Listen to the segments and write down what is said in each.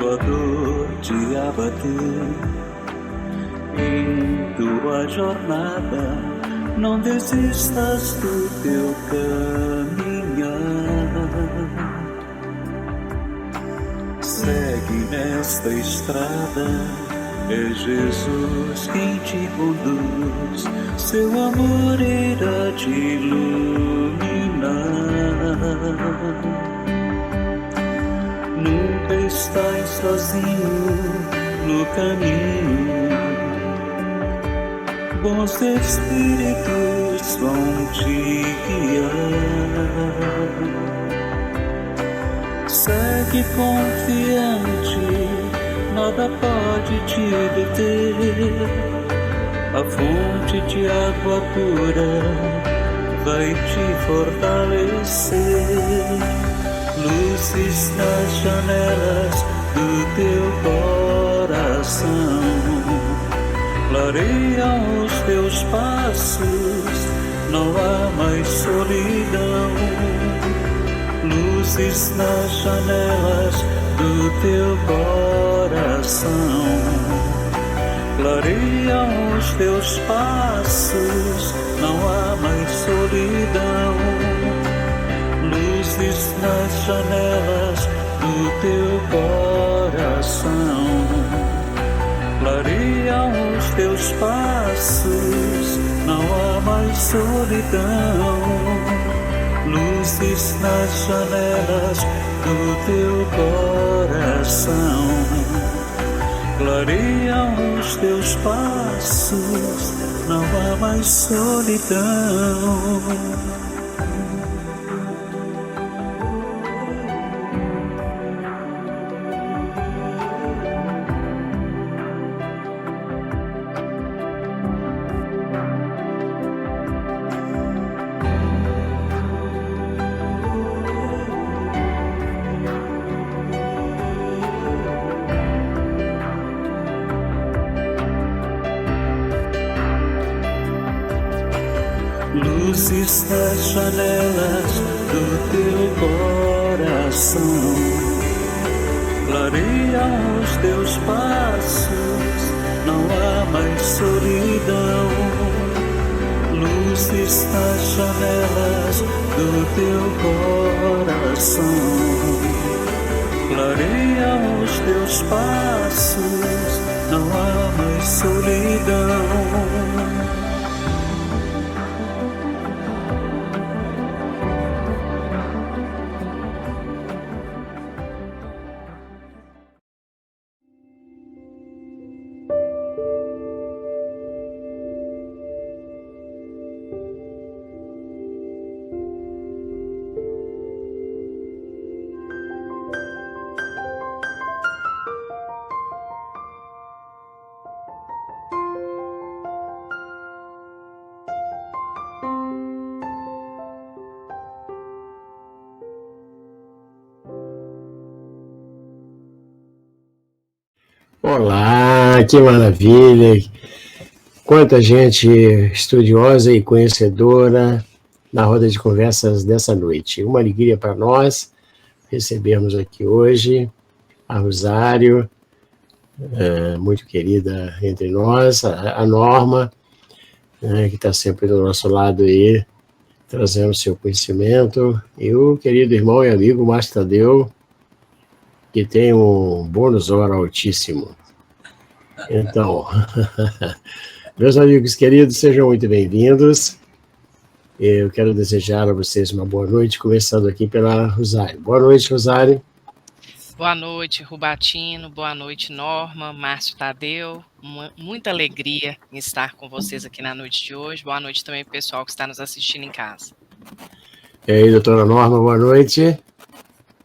quando a dor te abater em tua jornada, não desistas do teu caminhar. Segue nesta estrada, é Jesus quem te conduz, seu amor irá te iluminar. Nunca estás sozinho no caminho, bons espíritos vão te guiar. Segue confiante, nada pode te deter. A fonte de água pura vai te fortalecer. Luzes nas janelas do teu coração clareiam os teus passos, não há mais solidão. Luzes nas janelas do teu coração clareiam os teus passos, não há mais solidão. Luzes nas janelas do teu coração clareiam os teus passos, não há mais solidão. Luzes nas janelas do teu coração clareiam os teus passos, não há mais solidão. Luzes nas janelas do teu coração clareiam os teus passos, não há mais solidão. Luzes nas janelas do teu coração clareiam os teus passos, não há mais solidão. Olá, que maravilha! Quanta gente estudiosa e conhecedora na roda de conversas dessa noite. Uma alegria para nós recebermos aqui hoje a Rosário, muito querida entre nós, a Norma, que está sempre do nosso lado aí, trazendo seu conhecimento, e o querido irmão e amigo Márcio Tadeu, que tem um bônus hora altíssimo. Então, meus amigos queridos, sejam muito bem-vindos. Eu quero desejar a vocês uma boa noite, começando aqui pela Rosário. Boa noite, Rosário. Boa noite, Rubatino. Boa noite, Norma, Márcio Tadeu. Muita alegria em estar com vocês aqui na noite de hoje. Boa noite também para o pessoal que está nos assistindo em casa. E aí, doutora Norma, boa noite.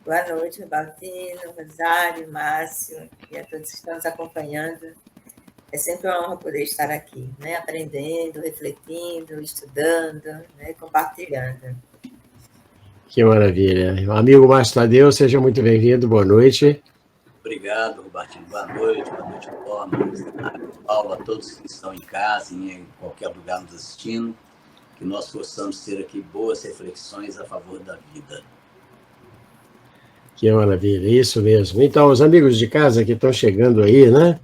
Boa noite, Rubatino, Rosário, Márcio e a todos que estão nos acompanhando. É sempre uma honra poder estar aqui, né? Aprendendo, refletindo, estudando, né? Compartilhando. Que maravilha. Amigo Márcio Tadeu, seja muito bem-vindo, boa noite. Obrigado, Rubatino. Boa noite, Norma, Paulo, a todos que estão em casa, em qualquer lugar nos assistindo, que nós possamos ter aqui boas reflexões a favor da vida. Que maravilha, isso mesmo. Então, os amigos de casa que estão chegando aí, né?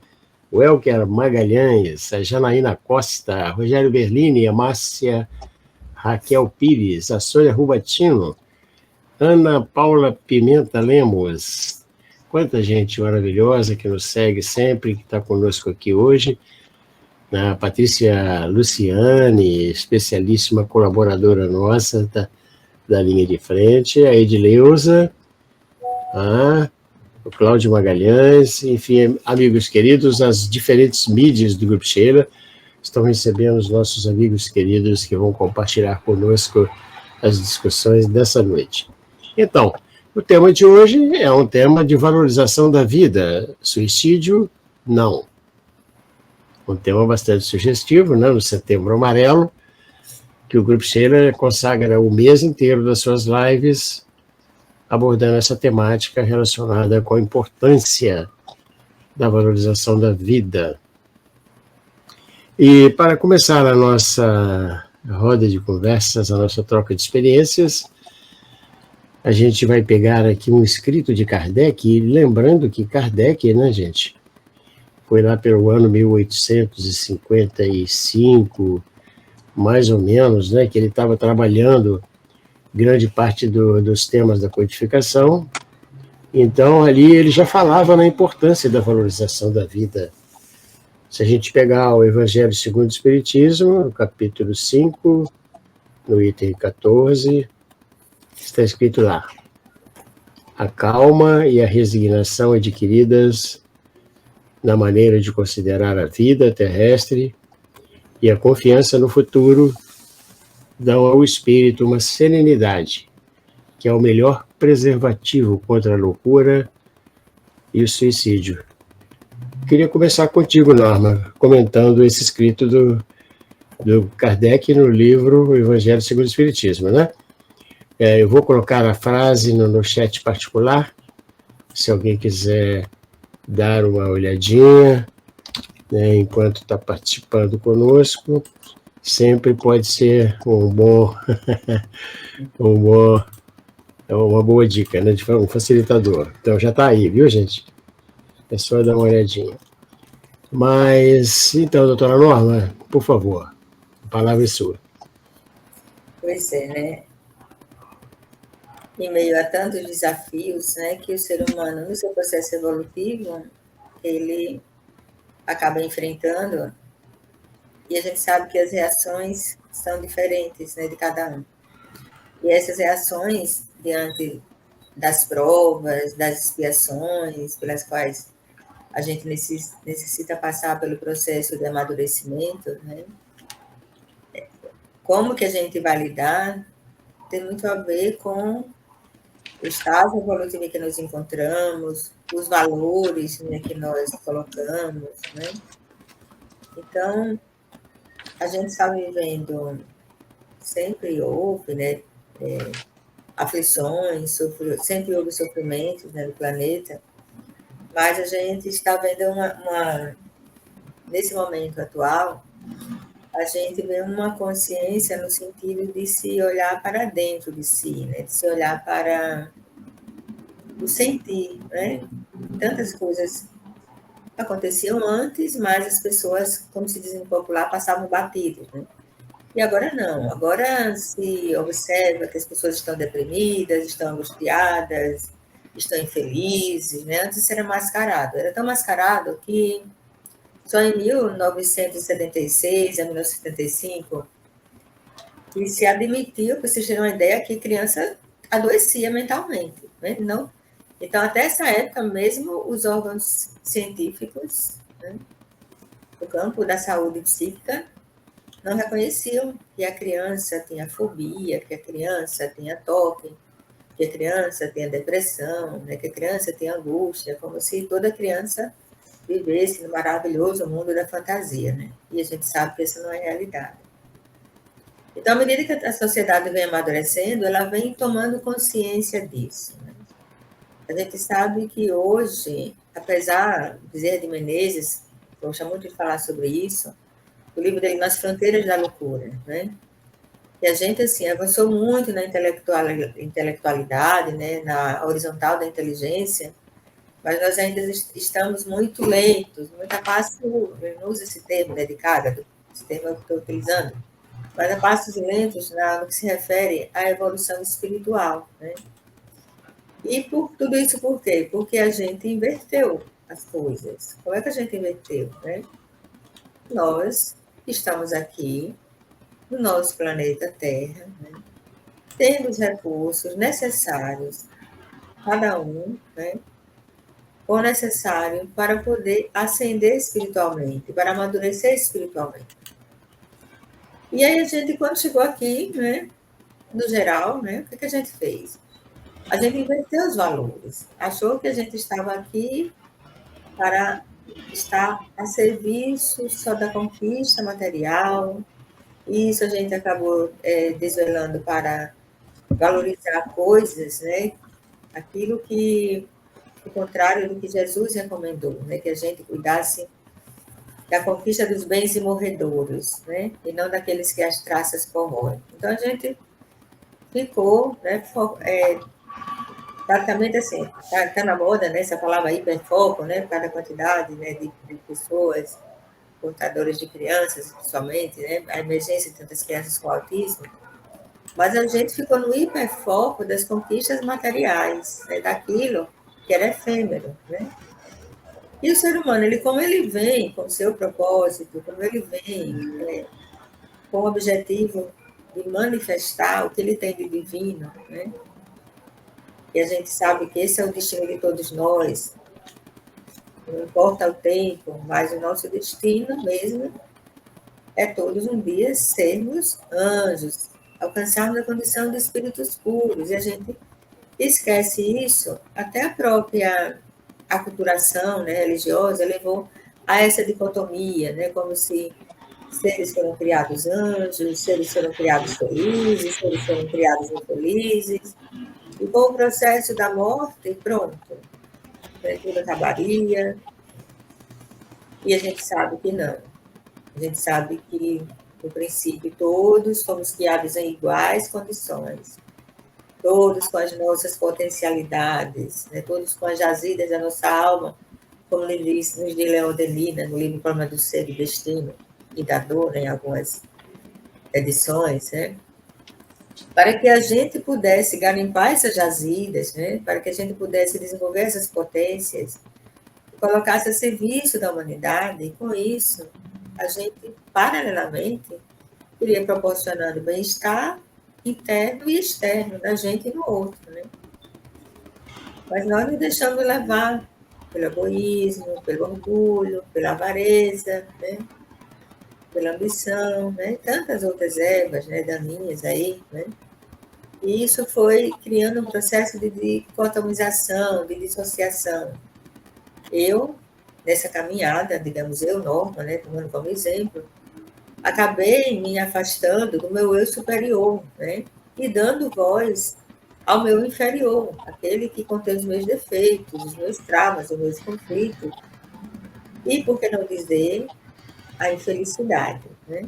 O Elker Magalhães, a Janaína Costa, Rogério Berlini, a Márcia Raquel Pires, a Sônia Rubatino, Ana Paula Pimenta Lemos. Quanta gente maravilhosa que nos segue sempre, que está conosco aqui hoje. A Patrícia Luciane, especialíssima colaboradora nossa da linha de frente, a Edileuza, o Cláudio Magalhães, enfim, amigos queridos, as diferentes mídias do Grupo Sheila estão recebendo os nossos amigos queridos que vão compartilhar conosco as discussões dessa noite. Então, o tema de hoje é um tema de valorização da vida. Suicídio, não. Um tema bastante sugestivo, né? No Setembro Amarelo, que o Grupo Sheila consagra o mês inteiro das suas lives abordando essa temática relacionada com a importância da valorização da vida. E para começar a nossa roda de conversas, a nossa troca de experiências, a gente vai pegar aqui um escrito de Kardec, e lembrando que Kardec, né, gente, foi lá pelo ano 1855, mais ou menos, né, que ele estava trabalhando grande parte dos temas da codificação. Então, ali ele já falava na importância da valorização da vida. Se a gente pegar o Evangelho segundo o Espiritismo, no capítulo 5, no item 14, está escrito lá: a calma e a resignação adquiridas na maneira de considerar a vida terrestre e a confiança no futuro dão ao espírito uma serenidade, que é o melhor preservativo contra a loucura e o suicídio. Queria começar contigo, Norma, comentando esse escrito do Kardec no livro O Evangelho segundo o Espiritismo, né? Eu vou colocar a frase no chat particular, se alguém quiser dar uma olhadinha, né, enquanto está participando conosco. Sempre pode ser uma boa dica, né, de um facilitador. Então já está aí, viu, gente? É só dar uma olhadinha. Mas, então, doutora Norma, por favor, a palavra é sua. Pois é, né? Em meio a tantos desafios, né, que o ser humano, no seu processo evolutivo, ele acaba enfrentando, e a gente sabe que as reações são diferentes, né, de cada um. E essas reações, diante das provas, das expiações pelas quais a gente necessita passar pelo processo de amadurecimento, né? Como que a gente vai lidar tem muito a ver com o estágio evolutivo em que nos encontramos, os valores, né, que nós colocamos, né? Então, a gente está vivendo, sempre houve, né, aflições, sempre houve sofrimentos, né, no planeta, mas a gente está vendo nesse momento atual, a gente vê uma consciência no sentido de se olhar para dentro de si, né, de se olhar para o sentir, né? Tantas coisas aconteciam antes, mas as pessoas, como se diz em popular, passavam batidos, né? E agora não, agora se observa que as pessoas estão deprimidas, estão angustiadas, estão infelizes, né? Antes isso era mascarado, era tão mascarado que só em 1976 a 1975 que se admitiu, para vocês terem uma ideia, que criança adoecia mentalmente, né? Não. Então, até essa época mesmo, os órgãos científicos, né, do campo da saúde psíquica não reconheciam que a criança tinha fobia, que a criança tinha toque, que a criança tinha depressão, né, que a criança tinha angústia, como se toda criança vivesse no maravilhoso mundo da fantasia, né? E a gente sabe que isso não é realidade. Então, à medida que a sociedade vem amadurecendo, ela vem tomando consciência disso, né? A gente sabe que hoje, apesar de Bezerra de Menezes, gosta muito de falar sobre isso, o livro dele, Nas Fronteiras da Loucura, né? E a gente, assim, avançou muito na intelectualidade, né, na horizontal da inteligência, mas nós ainda estamos muito lentos, muito a passo, eu não uso esse termo, né, de carga, esse termo que eu estou utilizando, mas a passos lentos no que se refere à evolução espiritual, né? E por tudo isso por quê? Porque a gente inverteu as coisas. Como é que a gente inverteu, né? Nós estamos aqui no nosso planeta Terra, né, tendo os recursos necessários, cada um, né, o necessário para poder ascender espiritualmente, para amadurecer espiritualmente. E aí a gente, quando chegou aqui, né, no geral, né, o que a gente fez? A gente inverteu os valores, achou que a gente estava aqui para estar a serviço só da conquista material, e isso a gente acabou desvelando para valorizar coisas, né? Aquilo que, o contrário do que Jesus recomendou, né? Que a gente cuidasse da conquista dos bens imorredouros, né? E não daqueles que as traças corroem. Então, a gente ficou, né? Praticamente assim, está na moda, né? Essa palavra hiperfoco, né? Por causa da quantidade, né? De pessoas, portadoras de crianças, principalmente, né? A emergência de tantas crianças com autismo. Mas a gente ficou no hiperfoco das conquistas materiais, né, daquilo que era efêmero, né? E o ser humano, como ele vem com o seu propósito, como ele vem com o objetivo de manifestar o que ele tem de divino, né? E a gente sabe que esse é o destino de todos nós, não importa o tempo, mas o nosso destino mesmo é todos um dia sermos anjos, alcançarmos a condição de espíritos puros, e a gente esquece isso, até a própria aculturação, né, religiosa levou a essa dicotomia, né, como se seres foram criados anjos, seres foram criados felizes, seres foram criados infelizes, e com o processo da morte, pronto, tudo acabaria, e a gente sabe que não. A gente sabe que, no princípio, todos fomos criados em iguais condições, todos com as nossas potencialidades, né? Todos com as jazidas da nossa alma, como nos diz Leon Denis, né? No livro Problema do Ser e Destino, e da Dor, né? Em algumas edições, né? Para que a gente pudesse garimpar essas jazidas, né? Para que a gente pudesse desenvolver essas potências, colocasse a serviço da humanidade, e com isso a gente, paralelamente, iria proporcionando bem-estar interno e externo da gente e no outro, né? Mas nós nos deixamos levar pelo egoísmo, pelo orgulho, pela avareza, né? Pela ambição, né? E tantas outras ervas, né, daninhas aí, né? E isso foi criando um processo de dicotomização, de dissociação. Eu, nessa caminhada, digamos eu, Norma, né, tomando como exemplo, acabei me afastando do meu eu superior, né, e dando voz ao meu inferior, aquele que contém os meus defeitos, os meus traumas, os meus conflitos, e, por que não dizer, a infelicidade, né?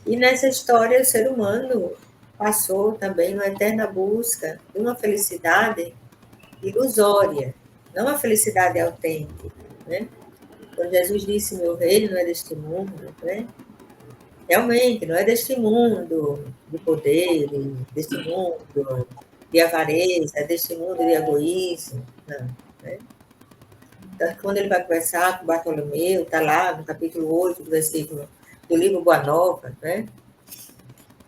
E nessa história, o ser humano passou também uma eterna busca de uma felicidade ilusória, não a felicidade autêntica, né? Quando Jesus disse, meu reino não é deste mundo, né? Realmente, não é deste mundo de poder, deste mundo de avareza, deste mundo de egoísmo, não, né? Então, quando ele vai conversar com Bartolomeu, está lá no capítulo 8 do versículo do livro Boa Nova, né?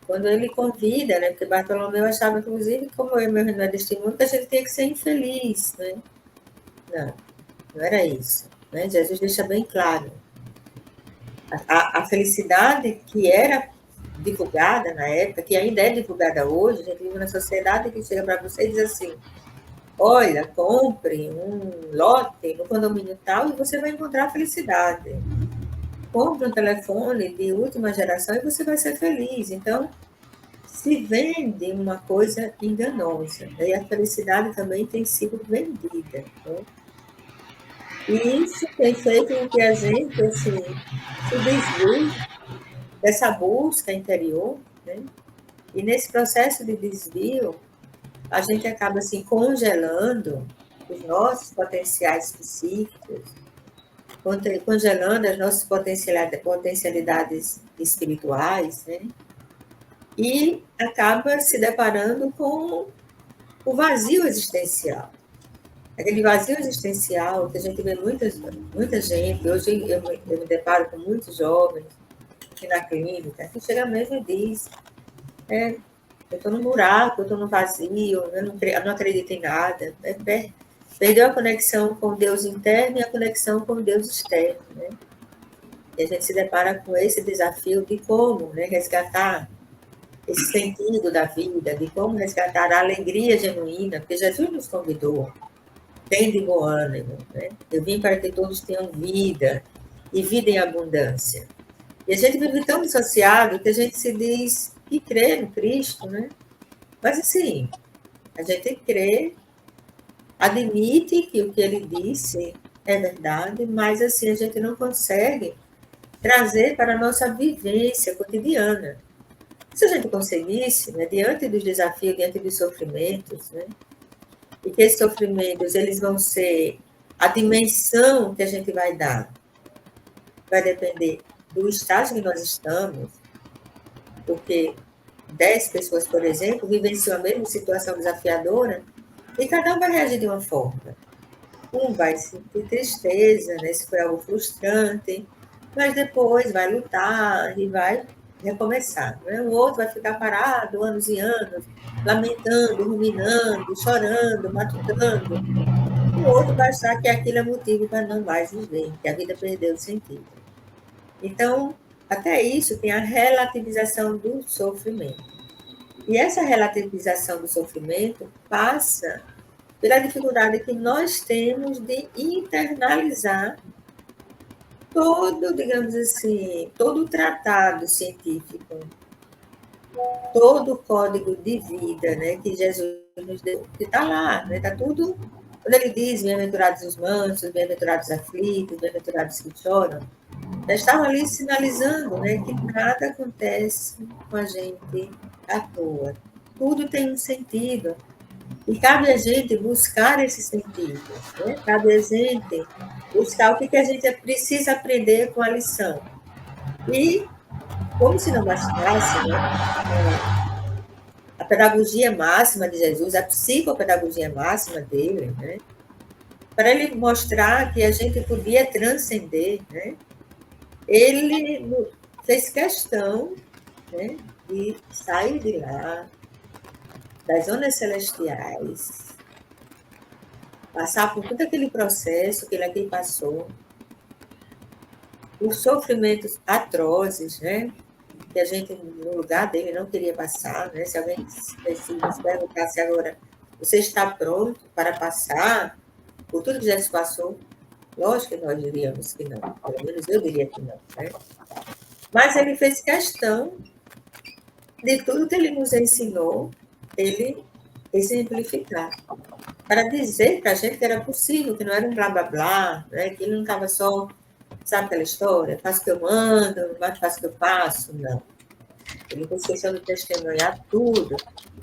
Quando ele convida, né? Porque Bartolomeu achava, inclusive, como eu, meu reino não é deste mundo, que a gente tinha que ser infeliz, né? Não, não era isso, né? Jesus deixa bem claro. A felicidade que era divulgada na época, que ainda é divulgada hoje, a gente vive na sociedade que chega para você e diz assim, olha, compre um lote no condomínio tal e você vai encontrar felicidade. Compre um telefone de última geração e você vai ser feliz. Então, se vende uma coisa enganosa. E a felicidade também tem sido vendida. Né? E isso tem feito com que a gente assim, se desvie dessa busca interior, né? E nesse processo de desvio, a gente acaba assim congelando os nossos potenciais psíquicos, congelando as nossas potencialidades espirituais, né? E acaba se deparando com o vazio existencial. Aquele vazio existencial que a gente vê muita gente, hoje eu me deparo com muitos jovens aqui na clínica, que chega mesmo e diz, eu estou no buraco, eu estou no vazio, eu não acredito em nada. Perdeu a conexão com Deus interno e a conexão com Deus externo, né? E a gente se depara com esse desafio de como, né, resgatar esse sentido da vida, de como resgatar a alegria genuína, porque Jesus nos convidou, tem de bom ânimo, né? Eu vim para que todos tenham vida, e vida em abundância. E a gente vive tão dissociado que a gente se diz que crê no Cristo, né? Mas assim, a gente crê, admite que o que ele disse é verdade, mas assim, a gente não consegue trazer para a nossa vivência cotidiana. Se a gente conseguisse, né, diante dos desafios, diante dos sofrimentos, né, e que esses sofrimentos eles vão ser a dimensão que a gente vai dar, vai depender do estágio que nós estamos, porque 10 pessoas, por exemplo, vivenciam a mesma situação desafiadora e cada um vai reagir de uma forma. Um vai sentir tristeza, né, se foi algo frustrante, mas depois vai lutar e vai recomeçar. Né? O outro vai ficar parado anos e anos, lamentando, ruminando, chorando, matutando. O outro vai achar que aquilo é motivo para não mais viver, que a vida perdeu o sentido. Então, até isso tem a relativização do sofrimento. E essa relativização do sofrimento passa pela dificuldade que nós temos de internalizar todo, digamos assim, todo o tratado científico, todo o código de vida, né, que Jesus nos deu, que está lá, né, está tudo, quando ele diz, bem-aventurados os mansos, bem-aventurados os aflitos, bem-aventurados que choram, já estava ali sinalizando, né, que nada acontece com a gente à toa. Tudo tem um sentido. E cabe a gente buscar esse sentido. Né? Cabe a gente buscar o que a gente precisa aprender com a lição. E, como se não bastasse, né, a pedagogia máxima de Jesus, a psicopedagogia máxima dele, né, para ele mostrar que a gente podia transcender, né, ele fez questão, né, de sair de lá, das zonas celestiais, passar por todo aquele processo que ele aqui passou, os sofrimentos atrozes, né, que a gente, no lugar dele, não queria passar, né, se alguém nos perguntasse agora, você está pronto para passar por tudo que Jesus passou? Lógico que nós diríamos que não, pelo menos eu diria que não, né? Mas ele fez questão de tudo que ele nos ensinou, ele exemplificar, para dizer para a gente que era possível, que não era um blá blá blá, né? Que ele não estava só, sabe aquela história, faço o que eu mando, não faço o que eu faço, não. Ele fez questão de testemunhar tudo,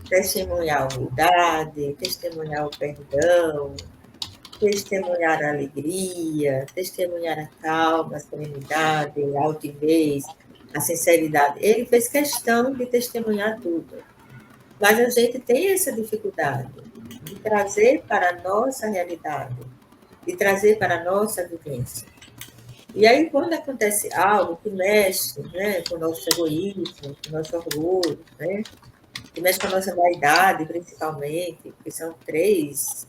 testemunhar a humildade, testemunhar o perdão, testemunhar a alegria, testemunhar a calma, a serenidade, a altivez, a sinceridade. Ele fez questão de testemunhar tudo. Mas a gente tem essa dificuldade de trazer para a nossa realidade, de trazer para a nossa vivência. E aí, quando acontece algo que mexe, né, com o nosso egoísmo, com o nosso orgulho, né, que mexe com a nossa vaidade, principalmente, porque são três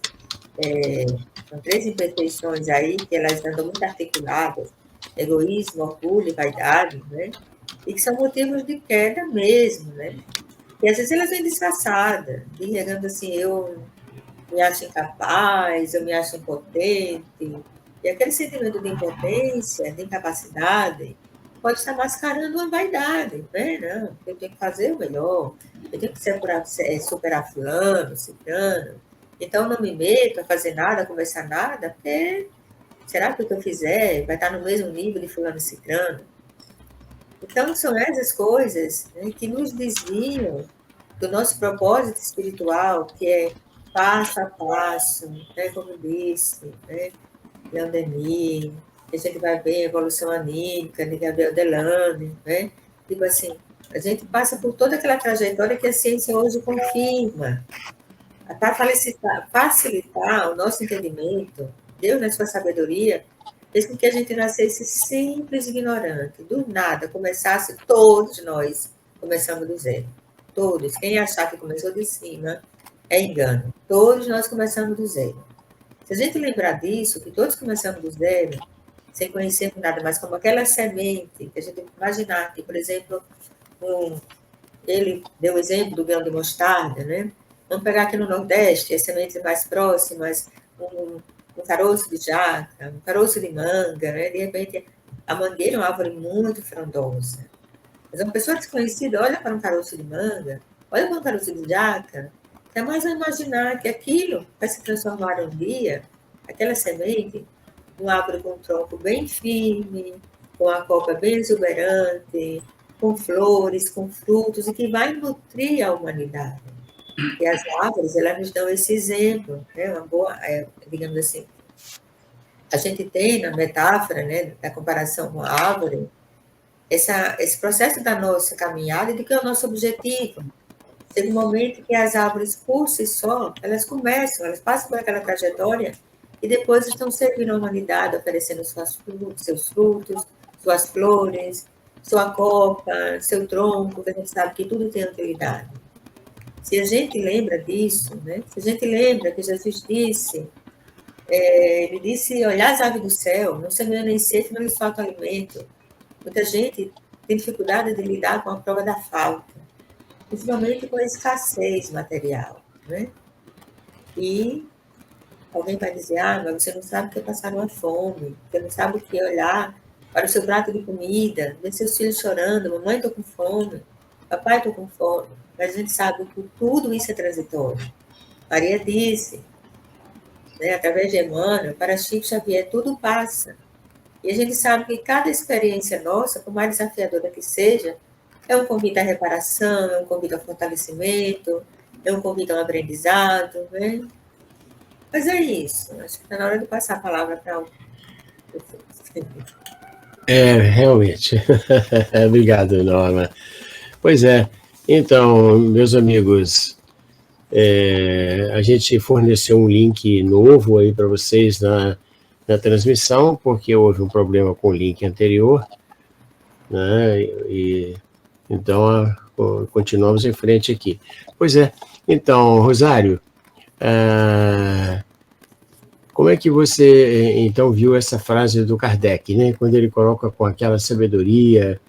imperfeições aí, que elas andam muito articuladas, egoísmo, orgulho e vaidade, né? E que são motivos de queda mesmo, né? E às vezes elas vêm disfarçadas, digamos assim, eu me acho incapaz, eu me acho impotente, e aquele sentimento de impotência, de incapacidade, pode estar mascarando uma vaidade, né? Não, eu tenho que fazer o melhor, eu tenho que superar fulano, ciclano, então não me meto a fazer nada, a conversar nada, porque será que o que eu fizer vai estar no mesmo nível de fulano e ciclano? Então, são essas coisas, né, que nos desviam do nosso propósito espiritual, que é passo a passo, né, como eu disse, né, Leon Denis, a gente vai ver a evolução anímica de Gabriel Delane, né? Tipo assim, a gente passa por toda aquela trajetória que a ciência hoje confirma. Para facilitar o nosso entendimento, Deus, na sua sabedoria, fez com que a gente nascesse simples e ignorante. Do nada, começasse, todos nós começamos do zero. Todos. Quem achar que começou de cima é engano. Todos nós começamos do zero. Se a gente lembrar disso, que todos começamos do zero, sem conhecer nada mais, como aquela semente, que a gente imaginar que, por exemplo, ele deu o exemplo do grão de mostarda, né? Vamos pegar aqui no Nordeste, as sementes mais próximas, um caroço de jaca, um caroço de manga, né? De repente, a mangueira é uma árvore muito frondosa. Mas uma pessoa desconhecida olha para um caroço de manga, olha para um caroço de jaca, jamais vai imaginar que aquilo vai se transformar um dia, aquela semente, numa árvore com um tronco bem firme, com a copa bem exuberante, com flores, com frutos, e que vai nutrir a humanidade. E as árvores, elas nos dão esse exemplo, né? Uma boa, digamos assim, a gente tem na metáfora, né, da comparação com a árvore, esse processo da nossa caminhada e do que é o nosso objetivo. Chega um momento que as árvores, por si só, elas passam por aquela trajetória e depois estão servindo à humanidade, oferecendo seus frutos, suas flores, sua copa, seu tronco, que a gente sabe que tudo tem utilidade. Se a gente lembra disso, né? Se a gente lembra que Jesus disse, ele disse, olhar as aves do céu, não semeia nem cedo, não lhes falta alimento. Muita gente tem dificuldade de lidar com a prova da falta, principalmente com a escassez material, né? E alguém vai dizer, mas você não sabe o que é passar uma fome, você não sabe o que é olhar para o seu prato de comida, ver seus filhos chorando, mamãe, estou com fome, papai, estou com fome. Mas a gente sabe que tudo isso é transitório. Maria disse, né, através de Emmanuel, para Chico Xavier, tudo passa. E a gente sabe que cada experiência nossa, por mais desafiadora que seja, é um convite à reparação, é um convite ao fortalecimento, é um convite ao aprendizado, né? Mas é isso. Acho que está na hora de passar a palavra para o... Realmente. Obrigado, Norma. Pois é. Então, meus amigos, a gente forneceu um link novo aí para vocês na transmissão, porque houve um problema com o link anterior, né? E então continuamos em frente aqui. Pois é. Então, Rosário, como é que você então viu essa frase do Kardec, né? Quando ele coloca com aquela sabedoria,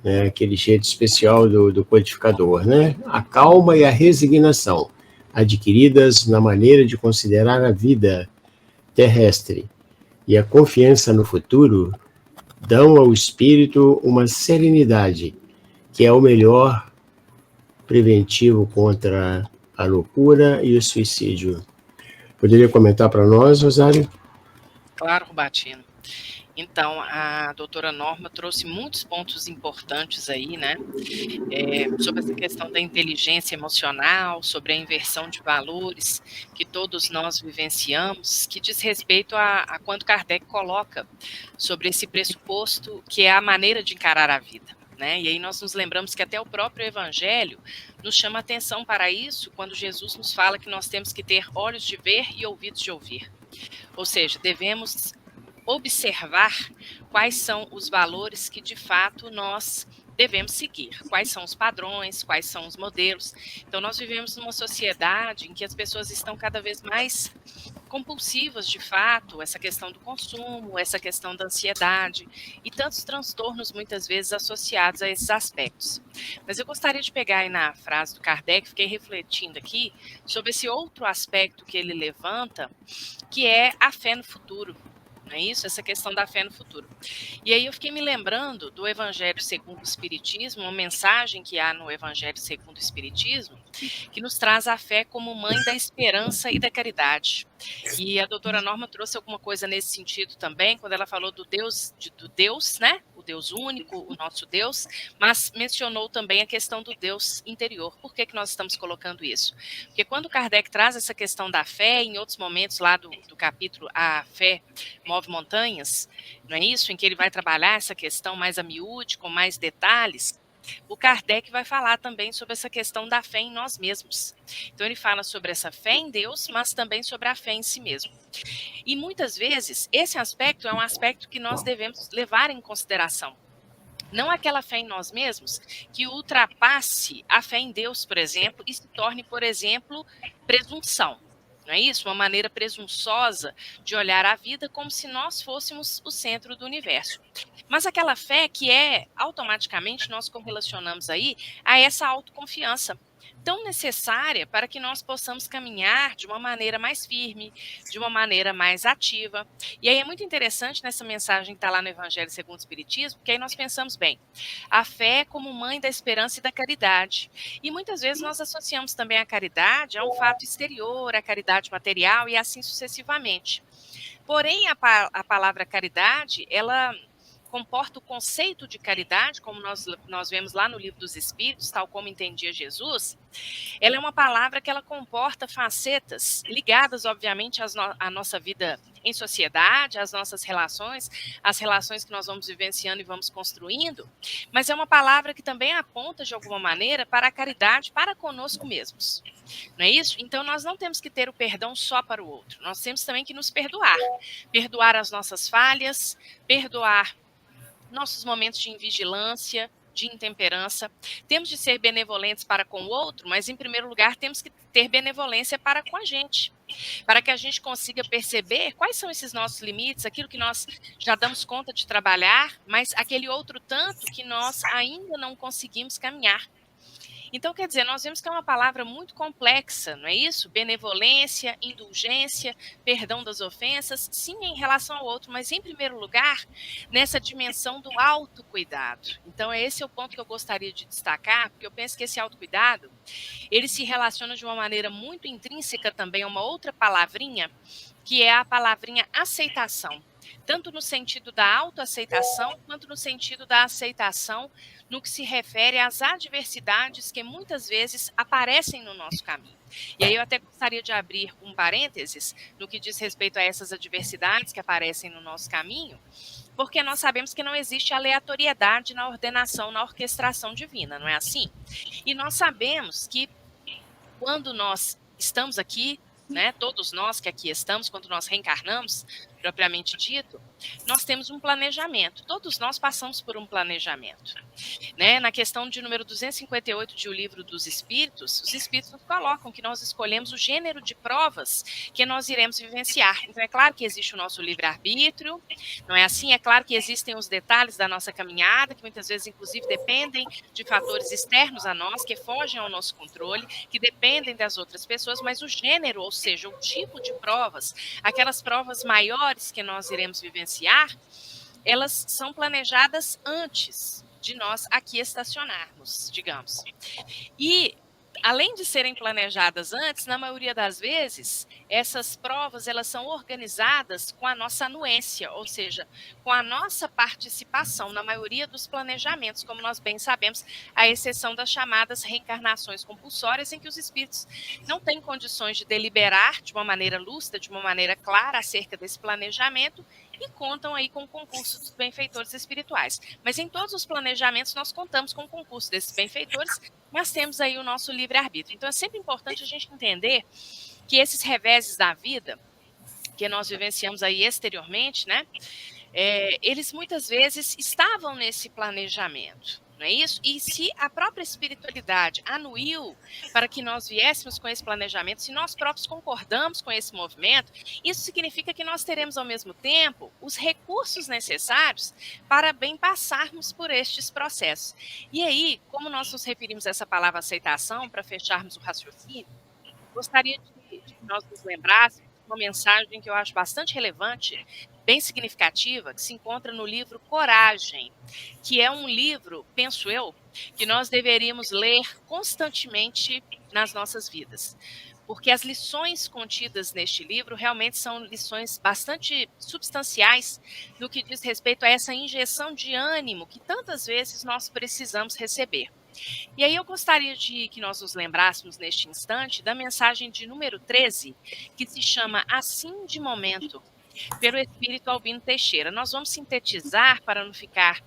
né, aquele jeito especial do codificador, né? A calma e a resignação, adquiridas na maneira de considerar a vida terrestre, e a confiança no futuro, dão ao espírito uma serenidade, que é o melhor preventivo contra a loucura e o suicídio. Poderia comentar para nós, Rosário? Claro, Rubatino. Então, a doutora Norma trouxe muitos pontos importantes aí, né, sobre essa questão da inteligência emocional, sobre a inversão de valores que todos nós vivenciamos, que diz respeito a quando Kardec coloca sobre esse pressuposto que é a maneira de encarar a vida, né, e aí nós nos lembramos que até o próprio Evangelho nos chama atenção para isso, quando Jesus nos fala que nós temos que ter olhos de ver e ouvidos de ouvir, ou seja, devemos observar quais são os valores que de fato nós devemos seguir, quais são os padrões, quais são os modelos. Então nós vivemos numa sociedade em que as pessoas estão cada vez mais compulsivas de fato, essa questão do consumo, essa questão da ansiedade e tantos transtornos muitas vezes associados a esses aspectos. Mas eu gostaria de pegar aí na frase do Kardec, fiquei refletindo aqui sobre esse outro aspecto que ele levanta, que é a fé no futuro. Não é isso? Essa questão da fé no futuro. E aí eu fiquei me lembrando do Evangelho segundo o Espiritismo, uma mensagem que há no Evangelho segundo o Espiritismo, que nos traz a fé como mãe da esperança e da caridade. E a doutora Norma trouxe alguma coisa nesse sentido também, quando ela falou do Deus, né? O Deus único, o nosso Deus, mas mencionou também a questão do Deus interior. Por que nós estamos colocando isso? Porque quando Kardec traz essa questão da fé, em outros momentos lá do capítulo A Fé Move Montanhas, não é isso? Em que ele vai trabalhar essa questão mais a miúde, com mais detalhes, o Kardec vai falar também sobre essa questão da fé em nós mesmos. Então ele fala sobre essa fé em Deus, mas também sobre a fé em si mesmo. E muitas vezes esse aspecto é um aspecto que nós devemos levar em consideração. Não aquela fé em nós mesmos que ultrapasse a fé em Deus, por exemplo, e se torne, por exemplo, presunção. Não é isso? Uma maneira presunçosa de olhar a vida como se nós fôssemos o centro do universo. Mas aquela fé que automaticamente nós correlacionamos aí a essa autoconfiança tão necessária para que nós possamos caminhar de uma maneira mais firme, de uma maneira mais ativa. E aí é muito interessante nessa mensagem que está lá no Evangelho segundo o Espiritismo, porque aí nós pensamos bem, a fé como mãe da esperança e da caridade. E muitas vezes nós associamos também a caridade a um fato exterior, a caridade material e assim sucessivamente. Porém, a palavra caridade, ela comporta o conceito de caridade, como nós vemos lá no Livro dos Espíritos, tal como entendia Jesus. Ela é uma palavra que ela comporta facetas ligadas, obviamente, à nossa vida em sociedade, às nossas relações, às relações que nós vamos vivenciando e vamos construindo, mas é uma palavra que também aponta, de alguma maneira, para a caridade para conosco mesmos. Não é isso? Então, nós não temos que ter o perdão só para o outro, nós temos também que nos perdoar. Perdoar as nossas falhas, perdoar nossos momentos de invigilância, de intemperança. Temos de ser benevolentes para com o outro, mas, em primeiro lugar, temos que ter benevolência para com a gente, para que a gente consiga perceber quais são esses nossos limites, aquilo que nós já damos conta de trabalhar, mas aquele outro tanto que nós ainda não conseguimos caminhar. Então, quer dizer, nós vemos que é uma palavra muito complexa, não é isso? Benevolência, indulgência, perdão das ofensas, sim, em relação ao outro, mas, em primeiro lugar, nessa dimensão do autocuidado. Então, esse é o ponto que eu gostaria de destacar, porque eu penso que esse autocuidado, ele se relaciona de uma maneira muito intrínseca também a uma outra palavrinha, que é a palavrinha aceitação. Tanto no sentido da autoaceitação, quanto no sentido da aceitação no que se refere às adversidades que muitas vezes aparecem no nosso caminho. E aí eu até gostaria de abrir um parênteses no que diz respeito a essas adversidades que aparecem no nosso caminho, porque nós sabemos que não existe aleatoriedade na ordenação, na orquestração divina, não é assim? E nós sabemos que quando nós estamos aqui, né, todos nós que aqui estamos, quando nós reencarnamos, propriamente dito, nós temos um planejamento. Todos nós passamos por um planejamento. Né? Na questão de número 258 de O Livro dos Espíritos, os Espíritos nos colocam que nós escolhemos o gênero de provas que nós iremos vivenciar. Então, é claro que existe o nosso livre-arbítrio, não é assim? É claro que existem os detalhes da nossa caminhada, que muitas vezes, inclusive, dependem de fatores externos a nós, que fogem ao nosso controle, que dependem das outras pessoas, mas o gênero, ou seja, o tipo de provas, aquelas provas maiores que nós iremos vivenciar, elas são planejadas antes de nós aqui estacionarmos, digamos. E, além de serem planejadas antes, na maioria das vezes, essas provas elas são organizadas com a nossa anuência, ou seja, com a nossa participação na maioria dos planejamentos, como nós bem sabemos, à exceção das chamadas reencarnações compulsórias, em que os espíritos não têm condições de deliberar de uma maneira lúcida, de uma maneira clara acerca desse planejamento, e contam aí com o concurso dos benfeitores espirituais. Mas em todos os planejamentos nós contamos com o concurso desses benfeitores, mas temos aí o nosso livre-arbítrio. Então é sempre importante a gente entender que esses reveses da vida, que nós vivenciamos aí exteriormente, né, eles muitas vezes estavam nesse planejamento. Não é isso? E se a própria espiritualidade anuiu para que nós viéssemos com esse planejamento, se nós próprios concordamos com esse movimento, isso significa que nós teremos ao mesmo tempo os recursos necessários para bem passarmos por estes processos. E aí, como nós nos referimos a essa palavra aceitação, para fecharmos o raciocínio, gostaria de que nós nos lembrássemos uma mensagem que eu acho bastante relevante, bem significativa, que se encontra no livro Coragem, que é um livro, penso eu, que nós deveríamos ler constantemente nas nossas vidas. porque as lições contidas neste livro realmente são lições bastante substanciais no que diz respeito a essa injeção de ânimo que tantas vezes nós precisamos receber. E aí eu gostaria de que nós nos lembrássemos neste instante da mensagem de número 13, que se chama Assim de Momento, pelo Espírito Albino Teixeira. Nós vamos sintetizar para não ficar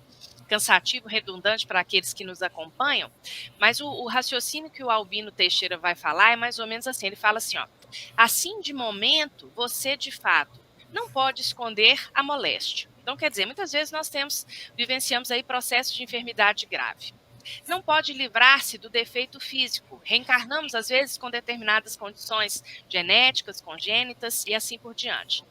cansativo, redundante para aqueles que nos acompanham, mas o raciocínio que o Albino Teixeira vai falar é mais ou menos assim, ele fala assim, ó, assim de momento, você de fato não pode esconder a moléstia. Então, quer dizer, muitas vezes nós vivenciamos aí processos de enfermidade grave. Não pode livrar-se do defeito físico. Reencarnamos, às vezes, com determinadas condições genéticas, congênitas e assim por diante.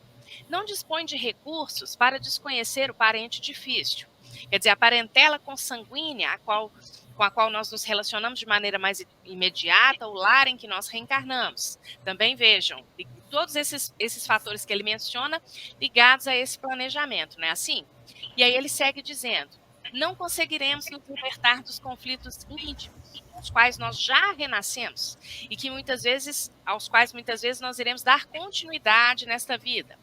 Não dispõe de recursos para desconhecer o parente difícil. Quer dizer, a parentela consanguínea com a qual nós nos relacionamos de maneira mais imediata, o lar em que nós reencarnamos. Também vejam, todos esses fatores que ele menciona ligados a esse planejamento, não é assim? E aí ele segue dizendo, não conseguiremos nos libertar dos conflitos íntimos, aos quais nós já renascemos e aos quais muitas vezes nós iremos dar continuidade nesta vida.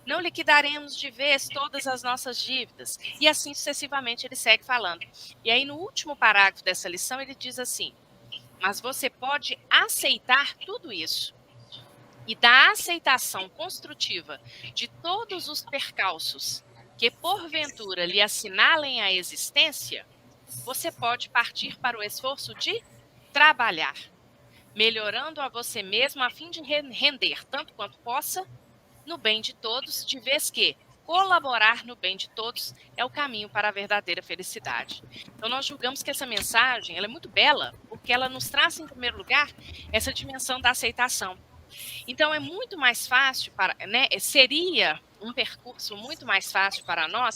Não liquidaremos de vez todas as nossas dívidas, e assim sucessivamente ele segue falando. E aí no último parágrafo dessa lição ele diz assim, mas você pode aceitar tudo isso, e da aceitação construtiva de todos os percalços que porventura lhe assinalem a existência, você pode partir para o esforço de trabalhar, melhorando a você mesmo a fim de render, tanto quanto possa, no bem de todos, de vez que colaborar no bem de todos é o caminho para a verdadeira felicidade. Então nós julgamos que essa mensagem ela é muito bela, porque ela nos traz, em primeiro lugar, essa dimensão da aceitação. Então é muito mais fácil, seria um percurso muito mais fácil para nós,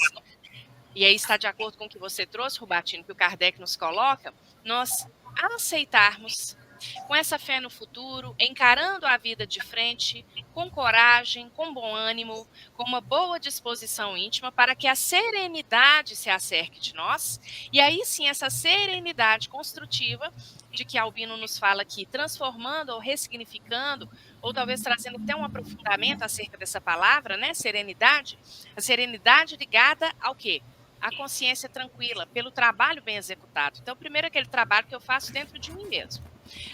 e aí está de acordo com o que você trouxe, Rubatino, que o Kardec nos coloca, nós aceitarmos com essa fé no futuro, encarando a vida de frente, com coragem, com bom ânimo, com uma boa disposição íntima, para que a serenidade se acerque de nós, e aí sim essa serenidade construtiva, de que Albino nos fala aqui, transformando ou ressignificando, ou talvez trazendo até um aprofundamento acerca dessa palavra, né, serenidade, a serenidade ligada ao quê? A consciência tranquila, pelo trabalho bem executado. Então, primeiro aquele trabalho que eu faço dentro de mim mesmo.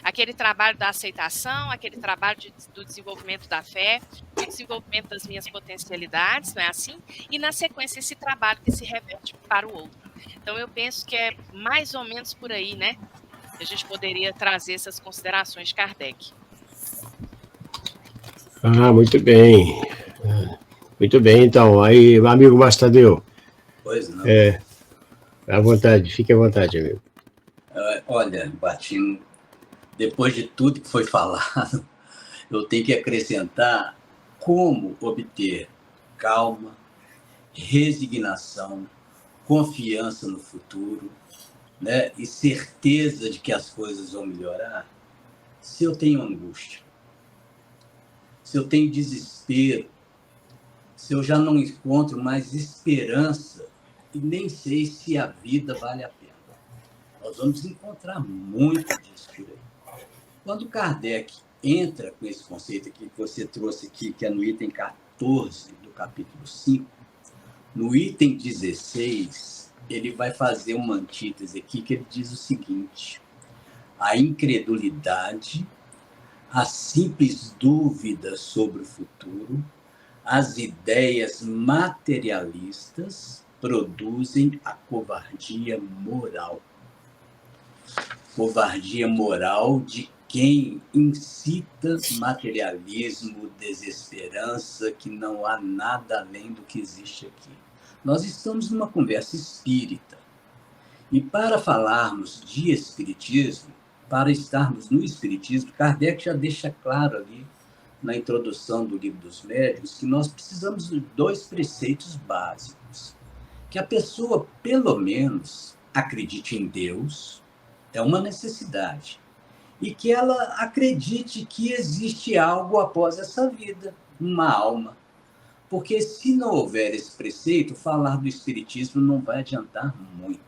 Aquele trabalho da aceitação, aquele trabalho do desenvolvimento da fé, do desenvolvimento das minhas potencialidades, não é assim? E, na sequência, esse trabalho que se reverte para o outro. Então, eu penso que é mais ou menos por aí, né? A gente poderia trazer essas considerações de Kardec. Muito bem. Muito bem, então. Aí, amigo Mastadeu. Pois não. À vontade, fique à vontade, amigo. Olha, Batino, depois de tudo que foi falado, eu tenho que acrescentar como obter calma, resignação, confiança no futuro, né, e certeza de que as coisas vão melhorar, se eu tenho angústia, se eu tenho desespero, se eu já não encontro mais esperança e nem sei se a vida vale a pena. Nós vamos encontrar muito disso por aí. Quando Kardec entra com esse conceito aqui que você trouxe aqui, que é no item 14 do capítulo 5, no item 16, ele vai fazer uma antítese aqui que ele diz o seguinte: a incredulidade, a simples dúvida sobre o futuro, as ideias materialistas produzem a covardia moral. Covardia moral de quem incita materialismo, desesperança, que não há nada além do que existe aqui. Nós estamos numa conversa espírita. E para falarmos de espiritismo, para estarmos no espiritismo, Kardec já deixa claro ali, na introdução do Livro dos Médiuns, que nós precisamos de 2 preceitos básicos. Que a pessoa, pelo menos, acredite em Deus, é uma necessidade. E que ela acredite que existe algo após essa vida, uma alma. Porque se não houver esse preceito, falar do espiritismo não vai adiantar muito.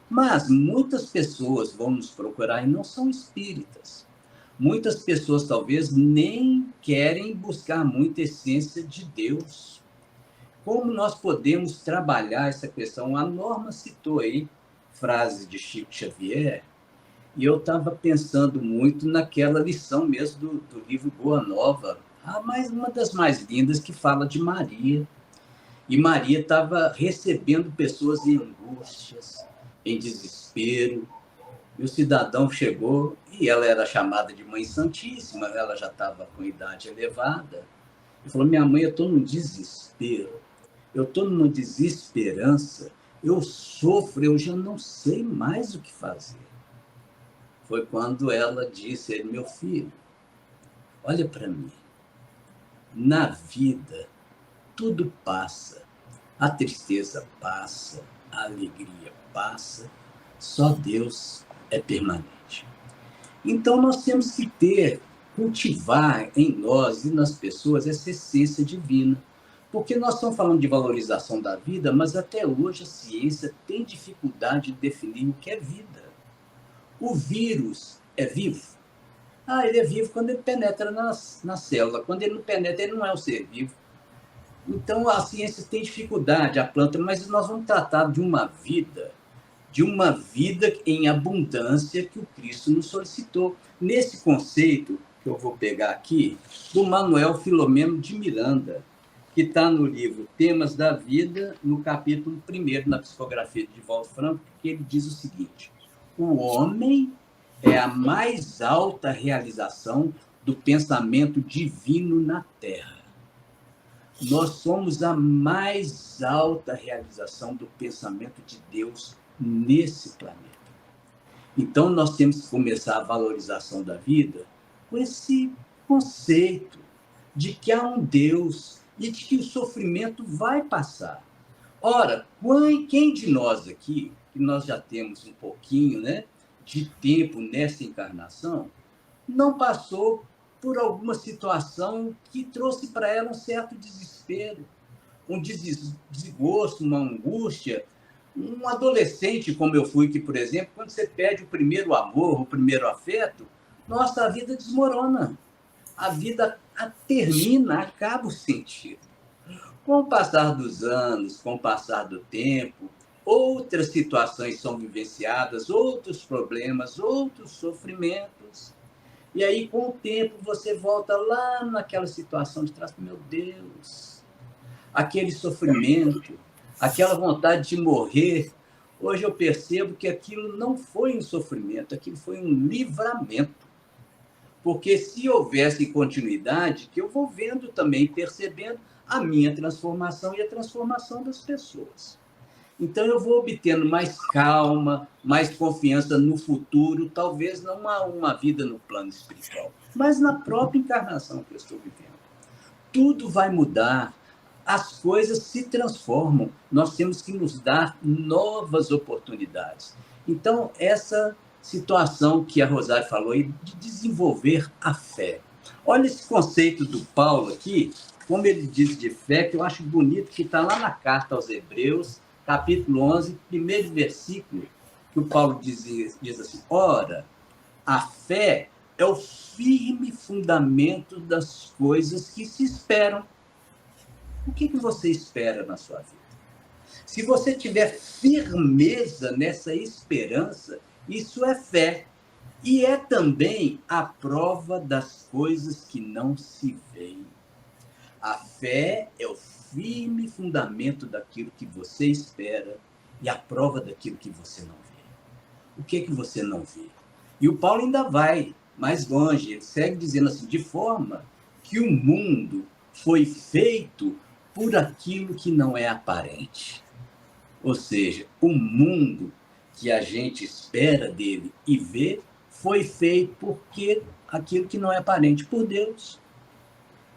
Mas muitas pessoas vão nos procurar e não são espíritas. Muitas pessoas talvez nem querem buscar muita essência de Deus. Como nós podemos trabalhar essa questão? A Norma citou aí frases de Chico Xavier, e eu estava pensando muito naquela lição mesmo do livro Boa Nova, uma das mais lindas, que fala de Maria. E Maria estava recebendo pessoas em angústias, em desespero. E o cidadão chegou, e ela era chamada de Mãe Santíssima, ela já estava com idade elevada, e falou: minha mãe, eu estou num desespero, eu estou numa desesperança, eu sofro, eu já não sei mais o que fazer. Foi quando ela disse: meu filho, olha para mim, na vida tudo passa, a tristeza passa, a alegria passa, só Deus é permanente. Então nós temos que cultivar em nós e nas pessoas essa essência divina, porque nós estamos falando de valorização da vida, mas até hoje a ciência tem dificuldade de definir o que é vida. O vírus é vivo? Ele é vivo quando ele penetra na célula. Quando ele não penetra, ele não é um ser vivo. Então a ciência tem dificuldade, a planta, mas nós vamos tratar de uma vida em abundância que o Cristo nos solicitou. Nesse conceito, que eu vou pegar aqui, do Manuel Filomeno de Miranda, que está no livro Temas da Vida, no capítulo 1, na psicografia de Divaldo Franco, que ele diz o seguinte: o homem é a mais alta realização do pensamento divino na Terra. Nós somos a mais alta realização do pensamento de Deus nesse planeta. Então, nós temos que começar a valorização da vida com esse conceito de que há um Deus e de que o sofrimento vai passar. Ora, quem de nós aqui, que nós já temos um pouquinho, de tempo nessa encarnação, não passou por alguma situação que trouxe para ela um certo desespero, um desgosto, uma angústia? Um adolescente, como eu fui, que, por exemplo, quando você perde o primeiro amor, o primeiro afeto, nossa, a vida desmorona. A vida termina, acaba o sentido. Com o passar dos anos, com o passar do tempo, outras situações são vivenciadas, outros problemas, outros sofrimentos. E aí, com o tempo, você volta lá naquela situação de trás. Meu Deus, aquele sofrimento, aquela vontade de morrer. Hoje eu percebo que aquilo não foi um sofrimento, aquilo foi um livramento. Porque se houvesse continuidade, que eu vou vendo também, percebendo a minha transformação e a transformação das pessoas. Então eu vou obtendo mais calma, mais confiança no futuro, talvez não uma vida no plano espiritual, mas na própria encarnação que eu estou vivendo. Tudo vai mudar. As coisas se transformam, nós temos que nos dar novas oportunidades. Então, essa situação que a Rosário falou aí, de desenvolver a fé. Olha esse conceito do Paulo aqui, como ele diz de fé, que eu acho bonito, que está lá na carta aos Hebreus, capítulo 11, primeiro versículo, que o Paulo diz assim: ora, a fé é o firme fundamento das coisas que se esperam. O que você espera na sua vida? Se você tiver firmeza nessa esperança, isso é fé. E é também a prova das coisas que não se veem. A fé é o firme fundamento daquilo que você espera e a prova daquilo que você não vê. O que você não vê? E o Paulo ainda vai mais longe. Ele segue dizendo assim: de forma que o mundo foi feito por aquilo que não é aparente. Ou seja, o mundo que a gente espera dele e vê foi feito porque aquilo que não é aparente, por Deus.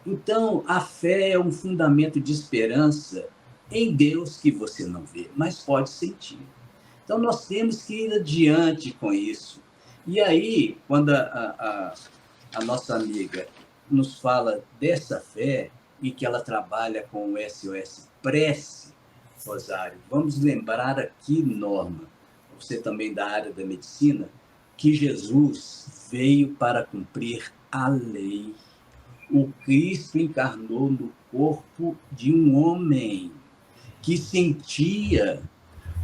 Então, a fé é um fundamento de esperança em Deus que você não vê, mas pode sentir. Então, nós temos que ir adiante com isso. E aí, quando a nossa amiga nos fala dessa fé, e que ela trabalha com o SOS Prece, Rosário, vamos lembrar aqui, Norma, você também da área da medicina, que Jesus veio para cumprir a lei. O Cristo encarnou no corpo de um homem que sentia,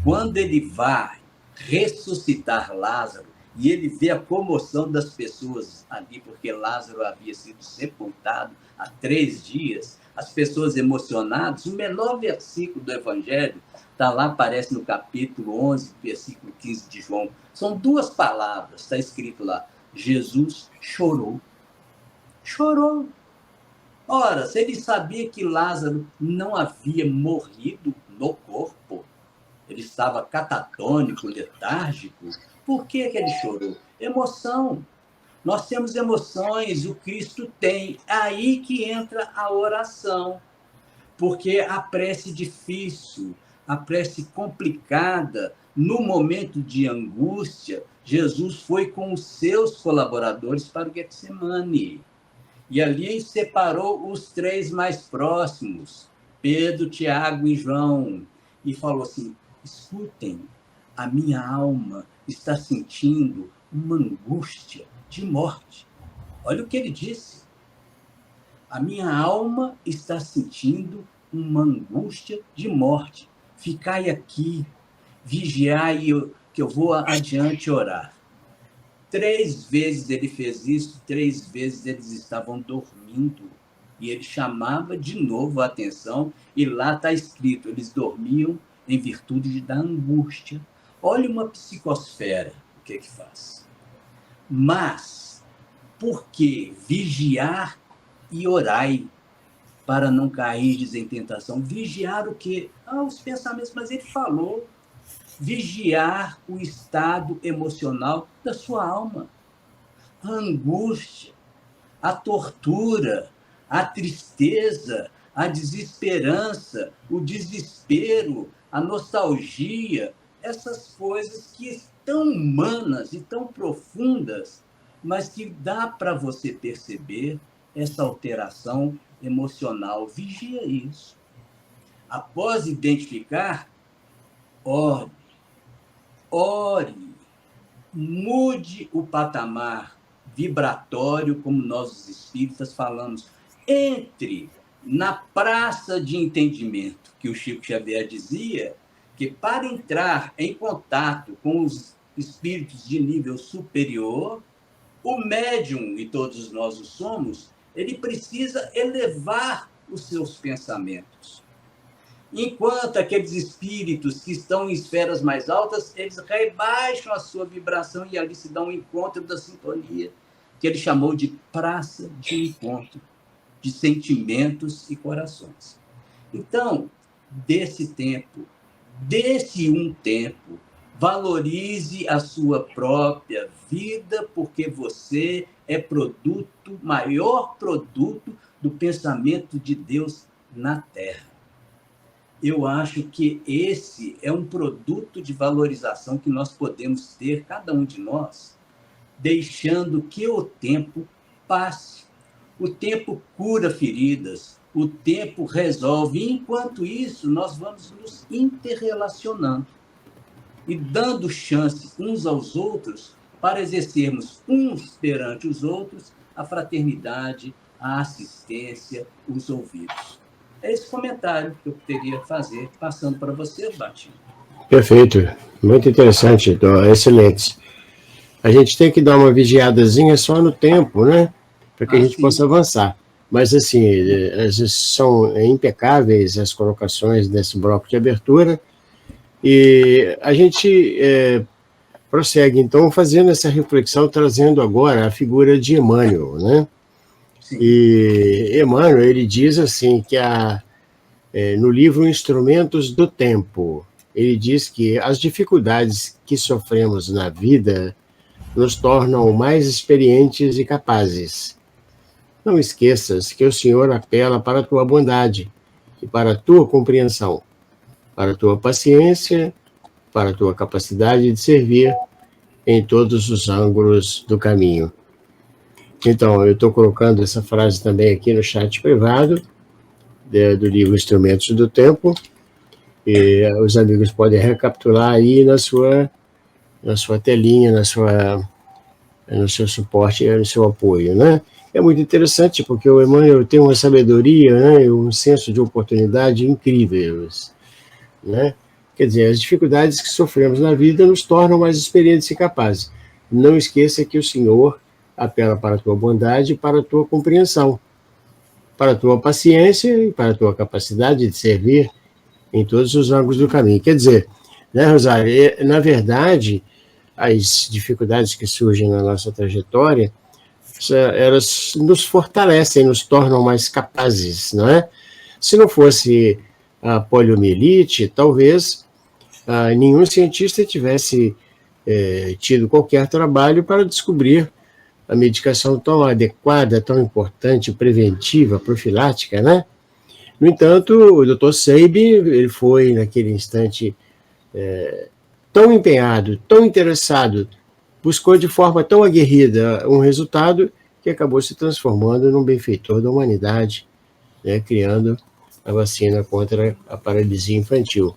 quando ele vai ressuscitar Lázaro, e ele vê a comoção das pessoas ali, porque Lázaro havia sido sepultado há 3 dias, as pessoas emocionadas. O menor versículo do Evangelho está lá, aparece no capítulo 11, versículo 15 de João. São 2 palavras, está escrito lá: Jesus chorou. Chorou. Ora, se ele sabia que Lázaro não havia morrido no corpo, ele estava catatônico, letárgico, por que ele chorou? Emoção. Nós temos emoções, o Cristo tem. É aí que entra a oração. Porque a prece difícil, a prece complicada, no momento de angústia, Jesus foi com os seus colaboradores para o Getsemane. E ali separou os 3 mais próximos, Pedro, Tiago e João, e falou assim: escutem, a minha alma está sentindo uma angústia de morte. Olha o que ele disse. A minha alma está sentindo uma angústia de morte. Ficai aqui, vigiai, que eu vou adiante orar. 3 vezes ele fez isso, 3 vezes eles estavam dormindo. E ele chamava de novo a atenção, e lá está escrito, eles dormiam em virtude da angústia. Olha uma psicosfera, o que faz. Mas, por que vigiar e orai, para não cair em tentação? Vigiar o quê? Os pensamentos, mas ele falou. Vigiar o estado emocional da sua alma. A angústia, a tortura, a tristeza, a desesperança, o desespero, a nostalgia, essas coisas que estão humanas e tão profundas, mas que dá para você perceber essa alteração emocional. Vigia isso. Após identificar, ore, mude o patamar vibratório, como nós os espíritas falamos. Entre na praça de entendimento, que o Chico Xavier dizia, que para entrar em contato com os espíritos de nível superior, o médium, e todos nós o somos, ele precisa elevar os seus pensamentos. Enquanto aqueles espíritos que estão em esferas mais altas, eles rebaixam a sua vibração e ali se dá um encontro da sintonia, que ele chamou de praça de encontro, de sentimentos e corações. Então, desse um tempo, valorize a sua própria vida, porque você é maior produto do pensamento de Deus na Terra. Eu acho que esse é um produto de valorização que nós podemos ter, cada um de nós, deixando que o tempo passe. O tempo cura feridas, o tempo resolve. E, enquanto isso, nós vamos nos interrelacionando e dando chance uns aos outros para exercermos uns perante os outros a fraternidade, a assistência, os ouvidos. É esse comentário que eu poderia fazer, passando para você, Batinho. Perfeito, muito interessante, excelente. A gente tem que dar uma vigiadazinha só no tempo, né? Para que a gente possa avançar. Mas, assim, são impecáveis as colocações desse bloco de abertura. E a gente prossegue, então, fazendo essa reflexão, trazendo agora a figura de Emmanuel, né? Sim. E Emmanuel, ele diz assim, que no livro Instrumentos do Tempo, ele diz que as dificuldades que sofremos na vida nos tornam mais experientes e capazes. Não esqueças que o Senhor apela para a tua bondade e para a tua compreensão, para a tua paciência, para a tua capacidade de servir em todos os ângulos do caminho. Então, eu estou colocando essa frase também aqui no chat privado do livro Instrumentos do Tempo, e os amigos podem recapitular aí na sua telinha, no seu suporte e no seu apoio, né? É muito interessante, porque o Emmanuel tem uma sabedoria, né, e um senso de oportunidade incríveis, né? Quer dizer, as dificuldades que sofremos na vida nos tornam mais experientes e capazes. Não esqueça que o Senhor apela para a tua bondade e para a tua compreensão, para a tua paciência e para a tua capacidade de servir em todos os ângulos do caminho. Quer dizer, né, Rosário, na verdade, as dificuldades que surgem na nossa trajetória, elas nos fortalecem, nos tornam mais capazes, não é? Se não fosse a poliomielite, talvez nenhum cientista tivesse tido qualquer trabalho para descobrir a medicação tão adequada, tão importante, preventiva, profilática, né? No entanto, o Dr. Seib, ele foi, naquele instante, tão empenhado, tão interessado, buscou de forma tão aguerrida um resultado que acabou se transformando num benfeitor da humanidade, né, criando a vacina contra a paralisia infantil.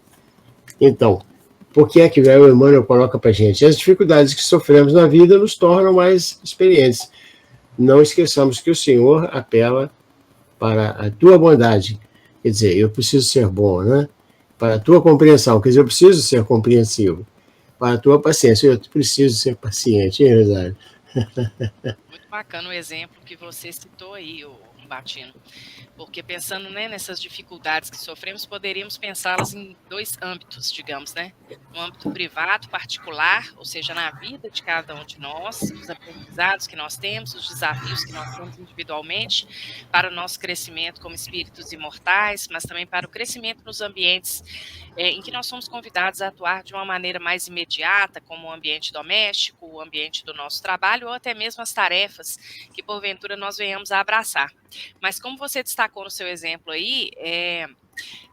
Então, por que é que o Emmanuel coloca para a gente? As dificuldades que sofremos na vida nos tornam mais experientes. Não esqueçamos que o Senhor apela para a tua bondade. Quer dizer, eu preciso ser bom, né? Para a tua compreensão, quer dizer, eu preciso ser compreensivo. Para a tua paciência, eu preciso ser paciente, hein, Rosário? Muito bacana o exemplo que você citou aí, Batino. Porque pensando, né, nessas dificuldades que sofremos, poderíamos pensá-las em dois âmbitos, digamos, né? No âmbito privado, particular, ou seja, na vida de cada um de nós, os aprendizados que nós temos, os desafios que nós temos individualmente, para o nosso crescimento como espíritos imortais, mas também para o crescimento nos ambientes em que nós somos convidados a atuar de uma maneira mais imediata, como o ambiente doméstico, o ambiente do nosso trabalho, ou até mesmo as tarefas que, porventura, nós venhamos a abraçar. Mas como você destacou no seu exemplo aí,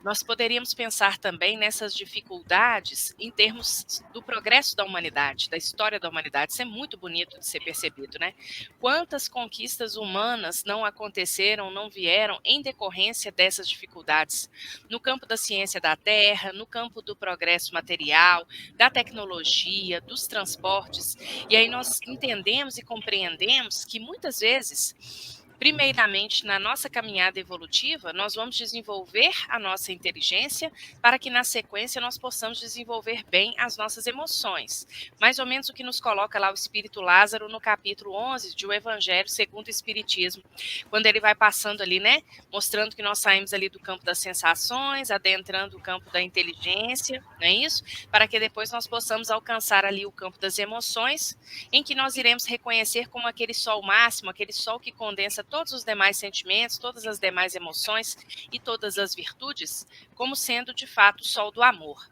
nós poderíamos pensar também nessas dificuldades em termos do progresso da humanidade, da história da humanidade. Isso é muito bonito de ser percebido, né? Quantas conquistas humanas não aconteceram, não vieram em decorrência dessas dificuldades? No campo da ciência da Terra, no campo do progresso material, da tecnologia, dos transportes. E aí nós entendemos e compreendemos que muitas vezes, primeiramente, na nossa caminhada evolutiva, nós vamos desenvolver a nossa inteligência para que, na sequência, nós possamos desenvolver bem as nossas emoções. Mais ou menos o que nos coloca lá o Espírito Lázaro no capítulo 11 de O Evangelho segundo o Espiritismo, quando ele vai passando ali, né, mostrando que nós saímos ali do campo das sensações, adentrando o campo da inteligência, não é isso? Para que depois nós possamos alcançar ali o campo das emoções, em que nós iremos reconhecer como aquele sol máximo, aquele sol que condensa todos os demais sentimentos, todas as demais emoções e todas as virtudes, como sendo, de fato, o sol do amor.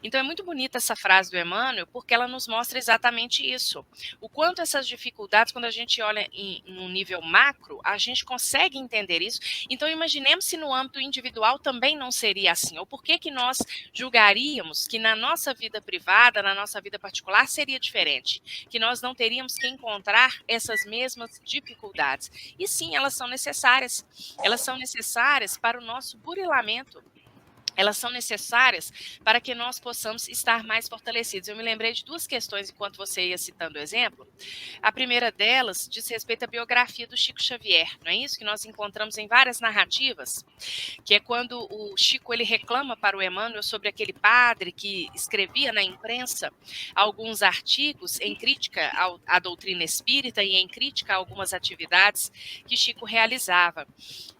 Então é muito bonita essa frase do Emmanuel, porque ela nos mostra exatamente isso. O quanto essas dificuldades, quando a gente olha em um nível macro, a gente consegue entender isso. Então imaginemos se no âmbito individual também não seria assim. Ou por que nós julgaríamos que na nossa vida privada, na nossa vida particular, seria diferente? Que nós não teríamos que encontrar essas mesmas dificuldades. E sim, elas são necessárias. Elas são necessárias para o nosso burilamento. Elas são necessárias para que nós possamos estar mais fortalecidos. Eu me lembrei de duas questões enquanto você ia citando o exemplo. A primeira delas diz respeito à biografia do Chico Xavier, não é isso? Que nós encontramos em várias narrativas, que é quando o Chico ele reclama para o Emmanuel sobre aquele padre que escrevia na imprensa alguns artigos em crítica à doutrina espírita e em crítica a algumas atividades que Chico realizava.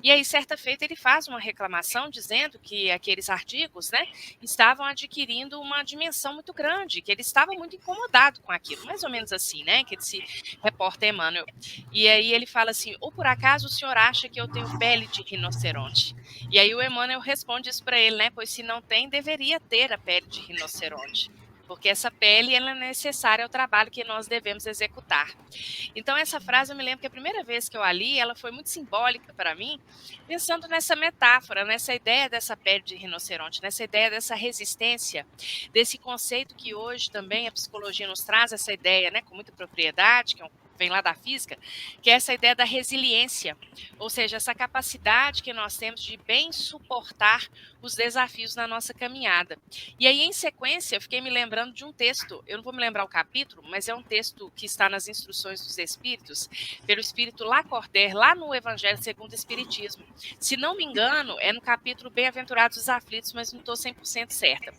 E aí, certa feita, ele faz uma reclamação dizendo que aqueles artigos, né, estavam adquirindo uma dimensão muito grande, que ele estava muito incomodado com aquilo, mais ou menos assim, né, que esse repórter Emmanuel. E aí ele fala assim, ou por acaso o senhor acha que eu tenho pele de rinoceronte? E aí o Emmanuel responde isso para ele, né, pois se não tem, deveria ter a pele de rinoceronte. Porque essa pele ela é necessária ao trabalho que nós devemos executar. Então, essa frase, eu me lembro que a primeira vez que eu a li, ela foi muito simbólica para mim, pensando nessa metáfora, nessa ideia dessa pele de rinoceronte, nessa ideia dessa resistência, desse conceito que hoje também a psicologia nos traz, essa ideia, né, com muita propriedade, que é um vem lá da física, que é essa ideia da resiliência, ou seja, essa capacidade que nós temos de bem suportar os desafios na nossa caminhada. E aí, em sequência, eu fiquei me lembrando de um texto, eu não vou me lembrar o capítulo, mas é um texto que está nas Instruções dos Espíritos, pelo Espírito Lacordaire, lá no Evangelho segundo o Espiritismo. Se não me engano, é no capítulo Bem-aventurados os aflitos, mas não estou 100% certa.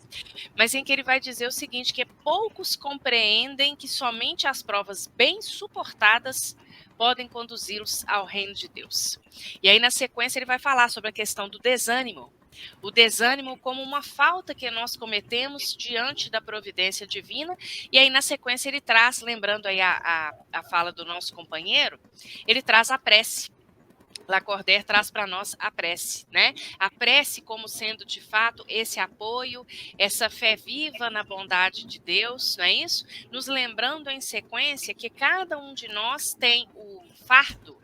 Mas em que ele vai dizer o seguinte, que poucos compreendem que somente as provas bem suportadas podem conduzi-los ao reino de Deus. E aí, na sequência, ele vai falar sobre a questão do desânimo. O desânimo como uma falta que nós cometemos diante da providência divina. E aí, na sequência, ele traz, lembrando aí a fala do nosso companheiro, ele traz a prece. Lacordaire traz para nós a prece, né? A prece como sendo, de fato, esse apoio, essa fé viva na bondade de Deus, não é isso? Nos lembrando em sequência que cada um de nós tem o fardo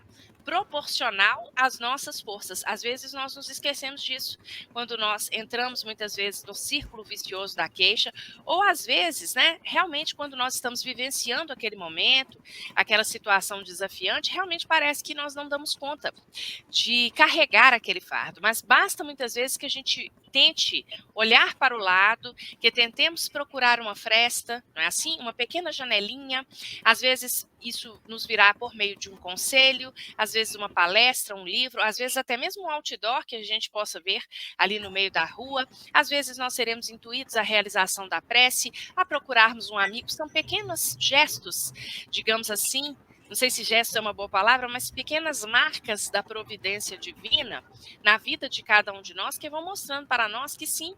proporcional às nossas forças. Às vezes nós nos esquecemos disso, quando nós entramos muitas vezes no círculo vicioso da queixa, ou às vezes, né, realmente quando nós estamos vivenciando aquele momento, aquela situação desafiante, realmente parece que nós não damos conta de carregar aquele fardo, mas basta muitas vezes que a gente tente olhar para o lado, que tentemos procurar uma fresta, não é assim? Uma pequena janelinha, às vezes isso nos virá por meio de um conselho, às vezes uma palestra, um livro, às vezes até mesmo um outdoor que a gente possa ver ali no meio da rua, às vezes nós seremos intuídos à realização da prece, a procurarmos um amigo, são pequenos gestos, digamos assim, não sei se gesto é uma boa palavra, mas pequenas marcas da providência divina na vida de cada um de nós que vão mostrando para nós que sim,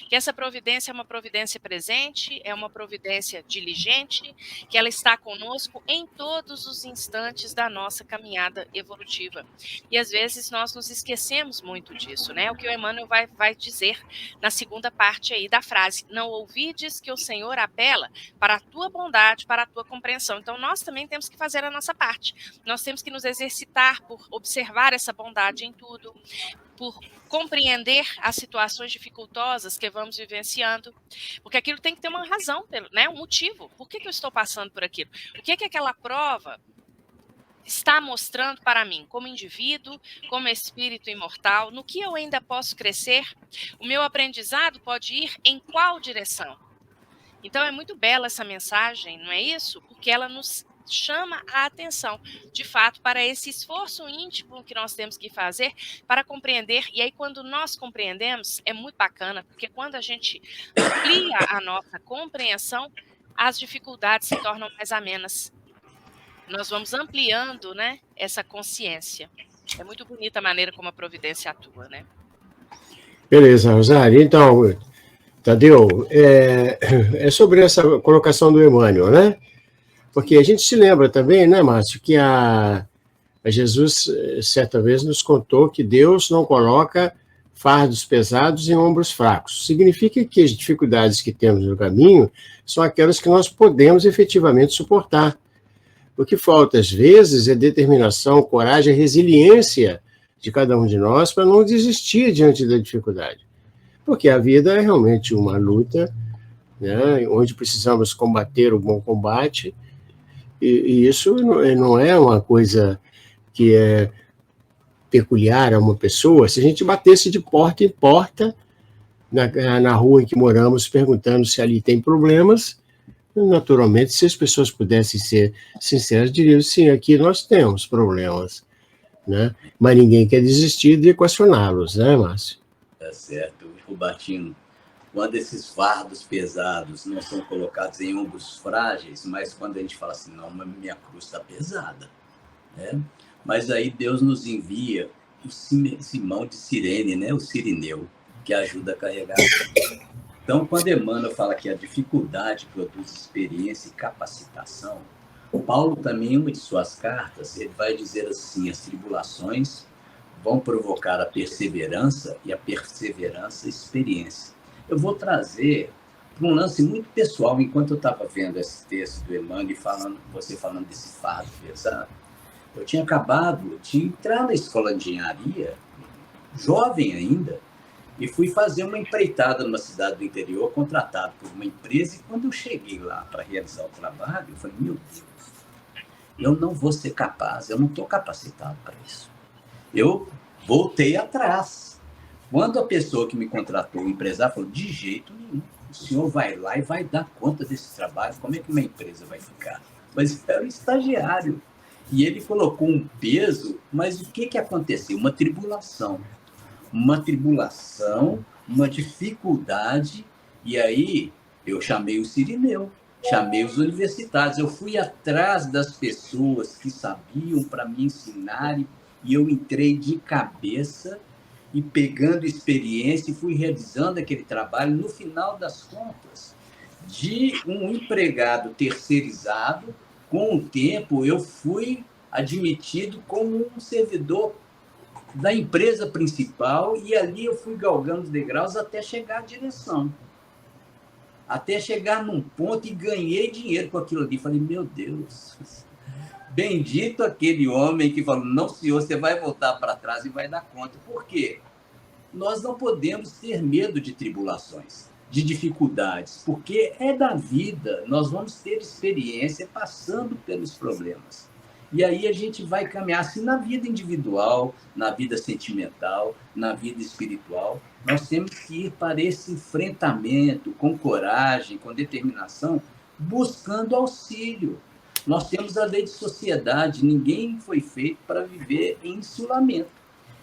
que essa providência é uma providência presente, é uma providência diligente, que ela está conosco em todos os instantes da nossa caminhada evolutiva. E às vezes nós nos esquecemos muito disso, né? O que o Emmanuel vai dizer na segunda parte aí da frase, não ouvides que o Senhor apela para a tua bondade, para a tua compreensão. Então nós também temos que fazer a nossa parte. Nós temos que nos exercitar por observar essa bondade em tudo, por compreender as situações dificultosas que vamos vivenciando, porque aquilo tem que ter uma razão, né? Um motivo. Por que eu estou passando por aquilo? O que aquela prova está mostrando para mim, como indivíduo, como espírito imortal, no que eu ainda posso crescer? O meu aprendizado pode ir em qual direção? Então é muito bela essa mensagem, não é isso? Porque ela nos chama a atenção, de fato, para esse esforço íntimo que nós temos que fazer para compreender, e aí quando nós compreendemos, é muito bacana, porque quando a gente amplia a nossa compreensão, as dificuldades se tornam mais amenas. Nós vamos ampliando, né, essa consciência. É muito bonita a maneira como a providência atua, né? Beleza, Rosário. Então, Tadeu, é sobre essa colocação do Emmanuel, né? Porque a gente se lembra também, né, Márcio, que a Jesus, certa vez, nos contou que Deus não coloca fardos pesados em ombros fracos. Significa que as dificuldades que temos no caminho são aquelas que nós podemos efetivamente suportar. O que falta, às vezes, é determinação, coragem, resiliência de cada um de nós para não desistir diante da dificuldade. Porque a vida é realmente uma luta, né, onde precisamos combater o bom combate, e isso não é uma coisa que é peculiar a uma pessoa. Se a gente batesse de porta em porta na rua em que moramos, perguntando se ali tem problemas, naturalmente, se as pessoas pudessem ser sinceras, diriam, sim, aqui nós temos problemas, né? Mas ninguém quer desistir de equacioná-los, né, Márcio? Tá certo. Rubatino, quando esses fardos pesados não são colocados em ombros frágeis, mas quando a gente fala assim, não, minha cruz está pesada, né? Mas aí Deus nos envia o Simão de Cirene, né? O Cirineu, que ajuda a carregar. Então, quando Emmanuel fala que a dificuldade produz experiência e capacitação, Paulo também, em uma de suas cartas, ele vai dizer assim, as tribulações vão provocar a perseverança e a perseverança a experiência. Eu vou trazer para um lance muito pessoal, enquanto eu estava vendo esse texto do Emmanuel e você falando desse fardo pesado, eu tinha acabado de entrar na escola de engenharia, jovem ainda, e fui fazer uma empreitada numa cidade do interior, contratado por uma empresa, e quando eu cheguei lá para realizar o trabalho, eu falei, meu Deus, eu não vou ser capaz, eu não estou capacitado para isso. Eu voltei atrás. Quando a pessoa que me contratou, o empresário, falou, de jeito nenhum, o senhor vai lá e vai dar conta desse trabalho, como é que uma empresa vai ficar? Mas era o estagiário. E ele colocou um peso, mas o que aconteceu? Uma tribulação, uma dificuldade, e aí eu chamei o Cirineu, chamei os universitários, eu fui atrás das pessoas que sabiam para me ensinar, e eu entrei de cabeça, e pegando experiência, e fui realizando aquele trabalho. No final das contas, de um empregado terceirizado, com o tempo eu fui admitido como um servidor da empresa principal, e ali eu fui galgando os degraus até chegar à direção. Até chegar num ponto, e ganhei dinheiro com aquilo ali. Falei, meu Deus, bendito aquele homem que falou, não, senhor, você vai voltar para trás e vai dar conta. Por quê? Nós não podemos ter medo de tribulações, de dificuldades, porque é da vida, nós vamos ter experiência passando pelos problemas. E aí a gente vai caminhar assim na vida individual, na vida sentimental, na vida espiritual. Nós temos que ir para esse enfrentamento com coragem, com determinação, buscando auxílio. Nós temos a lei de sociedade, ninguém foi feito para viver em isolamento.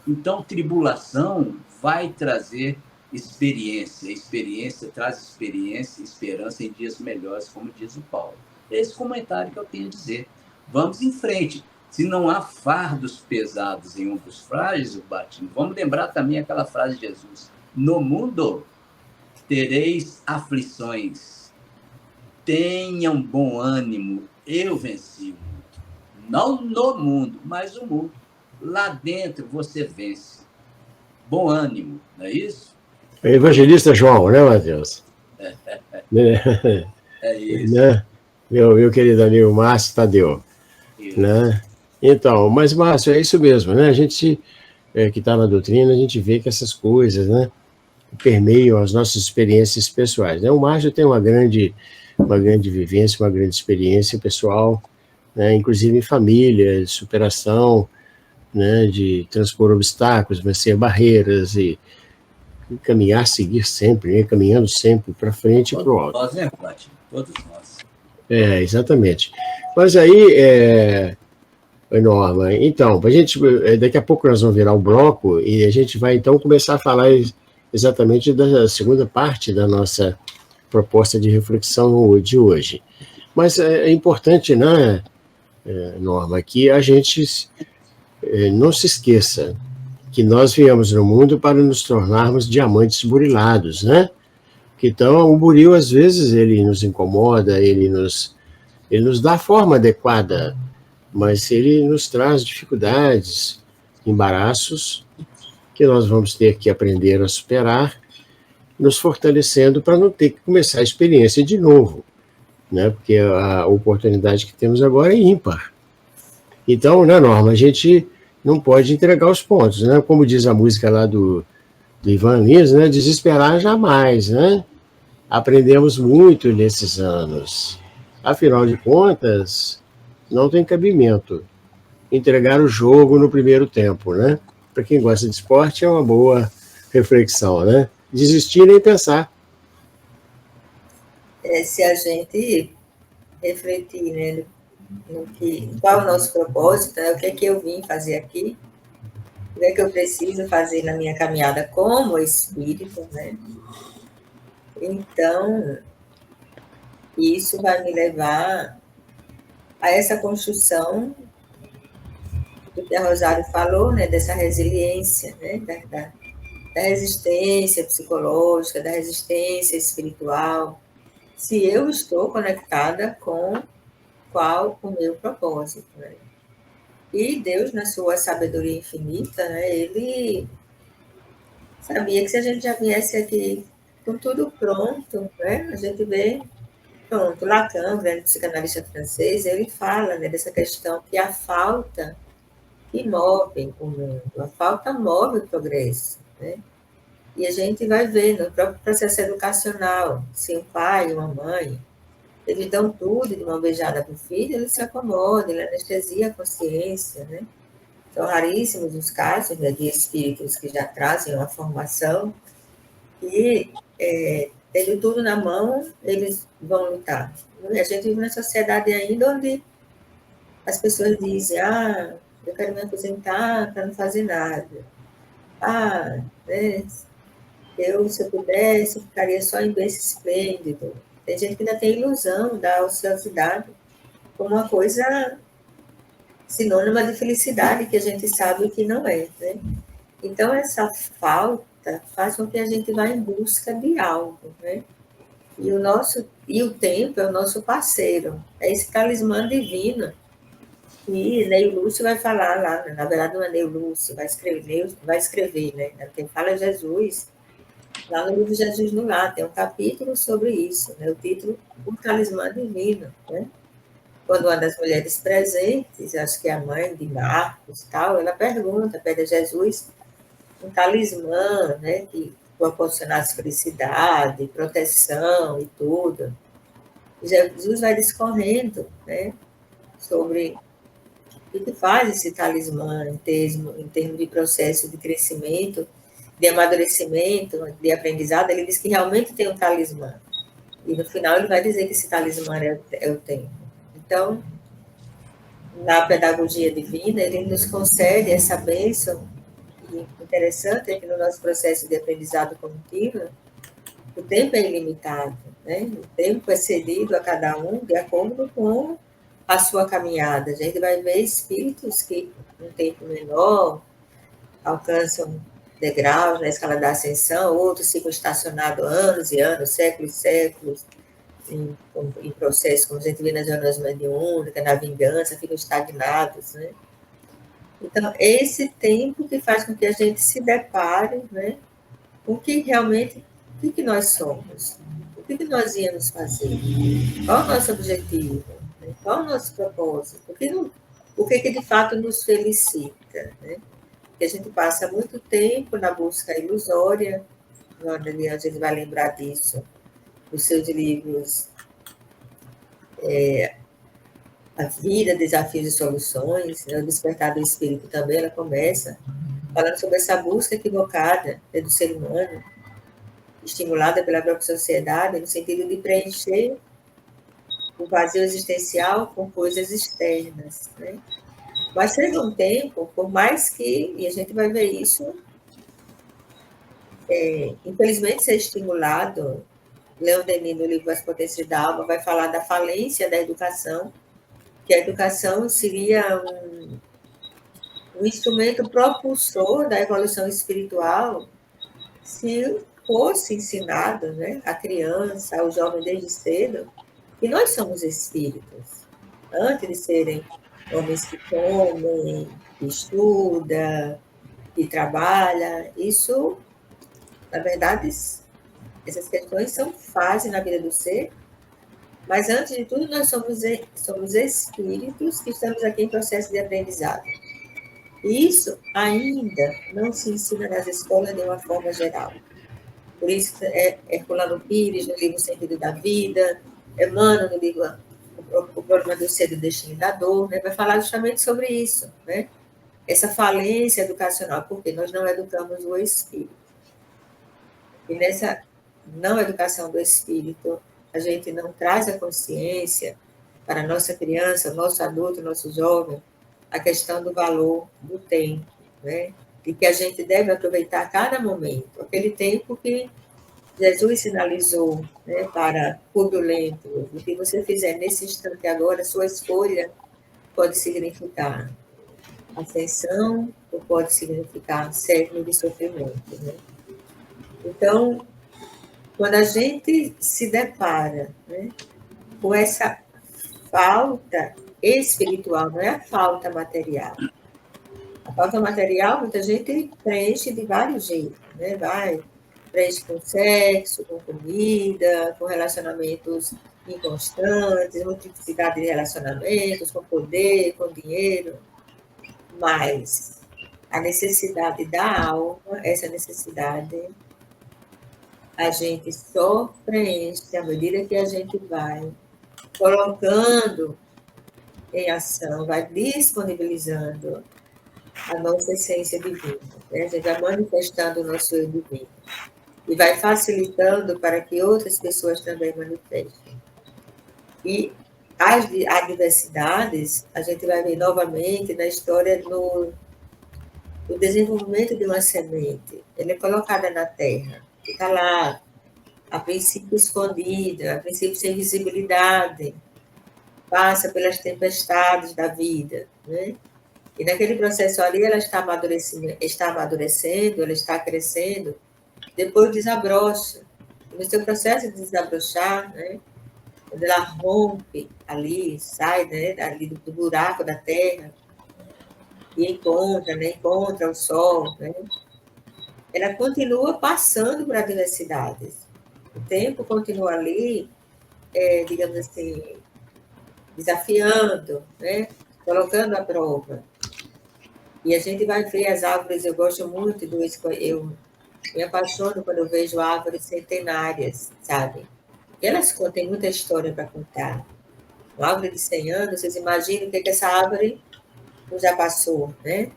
Então, tribulação vai trazer experiência. Experiência traz experiência, esperança em dias melhores, como diz o Paulo. Esse comentário que eu tenho a dizer. Vamos em frente. Se não há fardos pesados em ombros frágeis, o Batinho, vamos lembrar também aquela frase de Jesus. No mundo tereis aflições. Tenham bom ânimo. Eu venci o mundo. Não no mundo, mas o mundo. Lá dentro você vence. Bom ânimo, não é isso? O evangelista João, né, Matheus? É isso. Né? Meu querido amigo Márcio Tadeu. Né? Então, mas, Márcio, é isso mesmo, né? A gente que está na doutrina, a gente vê que essas coisas, né, permeiam as nossas experiências pessoais. Né? O Márcio tem uma grande vivência, uma grande experiência pessoal, né? Inclusive em família, de superação, né, de transpor obstáculos, vencer barreiras e caminhar, seguir sempre, né, caminhando sempre para frente e para o alto. Nós, né, Pati? Todos nós. Exatamente. Mas aí, Norma, então, a gente, daqui a pouco nós vamos virar o bloco e a gente vai então começar a falar exatamente da segunda parte da nossa proposta de reflexão de hoje. Mas é importante, né, Norma, que a gente não se esqueça que nós viemos no mundo para nos tornarmos diamantes burilados, né? Então, o buril, às vezes, ele nos incomoda, ele nos dá a forma adequada, mas ele nos traz dificuldades, embaraços, que nós vamos ter que aprender a superar, nos fortalecendo para não ter que começar a experiência de novo, né? Porque a oportunidade que temos agora é ímpar. Então, né, Norma, a gente não pode entregar os pontos, né? Como diz a música lá do Ivan Lins, né? Desesperar jamais, né? Aprendemos muito nesses anos. Afinal de contas, não tem cabimento entregar o jogo no primeiro tempo, né? Para quem gosta de esporte, é uma boa reflexão, né? Desistir nem pensar. Se a gente refletir, né, qual é o nosso propósito, né, o que é que eu vim fazer aqui, o que é que eu preciso fazer na minha caminhada como espírito, né? Então, isso vai me levar a essa construção do que a Rosário falou, né, dessa resiliência, né, da resistência psicológica, da resistência espiritual, se eu estou conectada com qual o meu propósito, né? E Deus, na sua sabedoria infinita, né, ele sabia que se a gente já viesse aqui com tudo pronto, né, a gente vê, pronto, Lacan, grande psicanalista francês, ele fala, né, dessa questão que a falta que move o mundo, a falta move o progresso, né? E a gente vai ver no próprio processo educacional, se um pai, uma mãe, eles dão tudo de mão beijada para o filho, ele se acomoda, ele anestesia a consciência, né? São raríssimos os casos, né, de espíritos que já trazem uma formação e, tendo tudo na mão, eles vão lutar. E a gente vive numa sociedade ainda onde as pessoas dizem, eu quero me aposentar para não fazer nada. Né, se eu pudesse, eu ficaria só em berço esplêndido. Tem gente que ainda tem ilusão da ociosidade como uma coisa sinônima de felicidade, que a gente sabe que não é, né? Então, essa falta faz com que a gente vá em busca de algo, né? E o tempo é o nosso parceiro, é esse talismã divino. E Neil Lúcio vai falar lá, na verdade não é Neil Lúcio, vai escrever, né? Quem fala é Jesus. Lá no livro Jesus no Lar, tem um capítulo sobre isso, né? O título, O Talismã Divino, né? Quando uma das mulheres presentes, acho que é a mãe de Marcos, tal, ela pede a Jesus um talismã, né, que proporcionasse felicidade, proteção e tudo. E Jesus vai discorrendo, né, sobre o que faz esse talismã em termos de processo de crescimento, de amadurecimento, de aprendizado. Ele diz que realmente tem um talismã. E no final ele vai dizer que esse talismã é o tempo. Então, na pedagogia divina, ele nos concede essa bênção. E interessante é que no nosso processo de aprendizado contínuo, o tempo é ilimitado, né? O tempo é cedido a cada um de acordo com a sua caminhada. A gente vai ver espíritos que, num tempo menor, alcançam degraus na escala da ascensão, outros ficam estacionados anos e anos, séculos e séculos, em processo, como a gente vê nas reuniões mediúnicas, na vingança, ficam estagnados, né? Então, esse tempo que faz com que a gente se depare, né, com que realmente, o que nós somos, o que nós íamos fazer, qual é o nosso objetivo, né? Qual é o nosso propósito, o que de fato nos felicita, né? Porque a gente passa muito tempo na busca ilusória, a gente vai lembrar disso, os seus livros, A Vida, Desafios e Soluções, né? O Despertar do Espírito também, ela começa falando sobre essa busca equivocada, né, do ser humano, estimulada pela própria sociedade, no sentido de preencher o vazio existencial com coisas externas, né? Mas chega um tempo, por mais que, e a gente vai ver isso, infelizmente ser estimulado, Leon Denis, no livro As Potências da Alma, vai falar da falência da educação, que a educação seria um instrumento propulsor da evolução espiritual se fosse ensinado, né, à criança, ao jovem desde cedo, que nós somos espíritos, antes de serem homens que comem, que estudam, que trabalham. Isso, na verdade, essas questões são fases na vida do ser, mas, antes de tudo, nós somos espíritos que estamos aqui em processo de aprendizado. E isso ainda não se ensina nas escolas de uma forma geral. Por isso, Herculano Pires, no livro O Sentido da Vida, Emmanuel, no livro O Problema do Ser e do Destino e da Dor, né, vai falar justamente sobre isso, né? Essa falência educacional, porque nós não educamos o espírito. E nessa não educação do espírito, a gente não traz a consciência para a nossa criança, nosso adulto, nosso jovem, a questão do valor do tempo, né? E que a gente deve aproveitar cada momento, aquele tempo que Jesus sinalizou, né, para Publio Lento. O que você fizer nesse instante agora, sua escolha pode significar ascensão ou pode significar século de sofrimento, né? Então, quando a gente se depara, né, com essa falta espiritual, não é a falta material. A falta material, muita gente preenche de vários jeitos, né? Preenche com sexo, com comida, com relacionamentos inconstantes, multiplicidade de relacionamentos, com poder, com dinheiro. Mas a necessidade da alma, essa necessidade, a gente só preenche à medida que a gente vai colocando em ação, vai disponibilizando a nossa essência divina, né? A gente vai manifestando o nosso eu divino e vai facilitando para que outras pessoas também manifestem. E as adversidades, a gente vai ver novamente na história do desenvolvimento de uma semente. Ela é colocada na terra, fica lá, a princípio escondida, a princípio sem visibilidade, passa pelas tempestades da vida, né? E naquele processo ali ela está amadurecendo, ela está crescendo, depois desabrocha. No seu processo de desabrochar, né? Quando ela rompe ali, sai, né, ali do buraco da terra, e encontra o sol, né? Ela continua passando por adversidades. O tempo continua ali, digamos assim, desafiando, né? Colocando à prova. E a gente vai ver as árvores, eu gosto muito eu me apaixono quando eu vejo árvores centenárias, sabe? Elas têm muita história para contar. Uma árvore de 100 anos, vocês imaginam o que essa árvore já passou, né?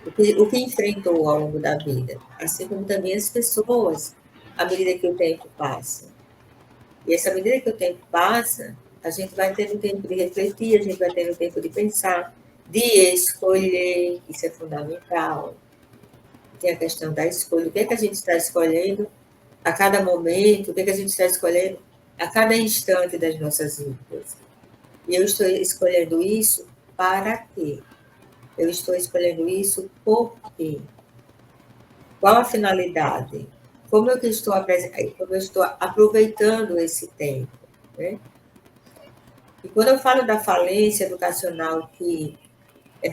O que enfrentou ao longo da vida. Assim como também as pessoas, à medida que o tempo passa. E essa medida que o tempo passa, a gente vai tendo tempo de refletir, a gente vai tendo tempo de pensar, de escolher, isso é fundamental. Tem a questão da escolha, o que é que a gente está escolhendo a cada momento, o que é que a gente está escolhendo a cada instante das nossas vidas. E eu estou escolhendo isso para quê? Eu estou escolhendo isso por quê? Qual a finalidade? Como eu estou aproveitando esse tempo, né? E quando eu falo da falência educacional que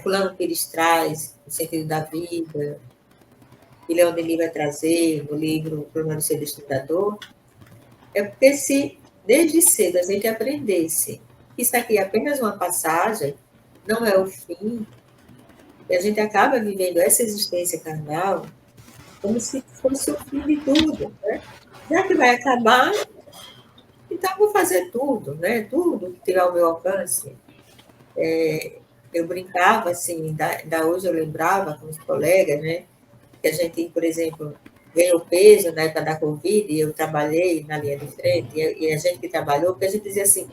Fulano Pires traz, no sentido da vida, que Leon Denis vai trazer no livro Problema do Ser Estudador, é porque se desde cedo a gente aprendesse que isso aqui é apenas uma passagem, não é o fim, e a gente acaba vivendo essa existência carnal como se fosse o fim de tudo, né? Já que vai acabar, então vou fazer tudo, né? Tudo que tiver ao meu alcance. Eu brincava, assim, ainda hoje eu lembrava com os colegas, né? Que a gente, por exemplo, ganhou peso na época da Covid, e eu trabalhei na linha de frente, e a gente que trabalhou, porque a gente dizia assim,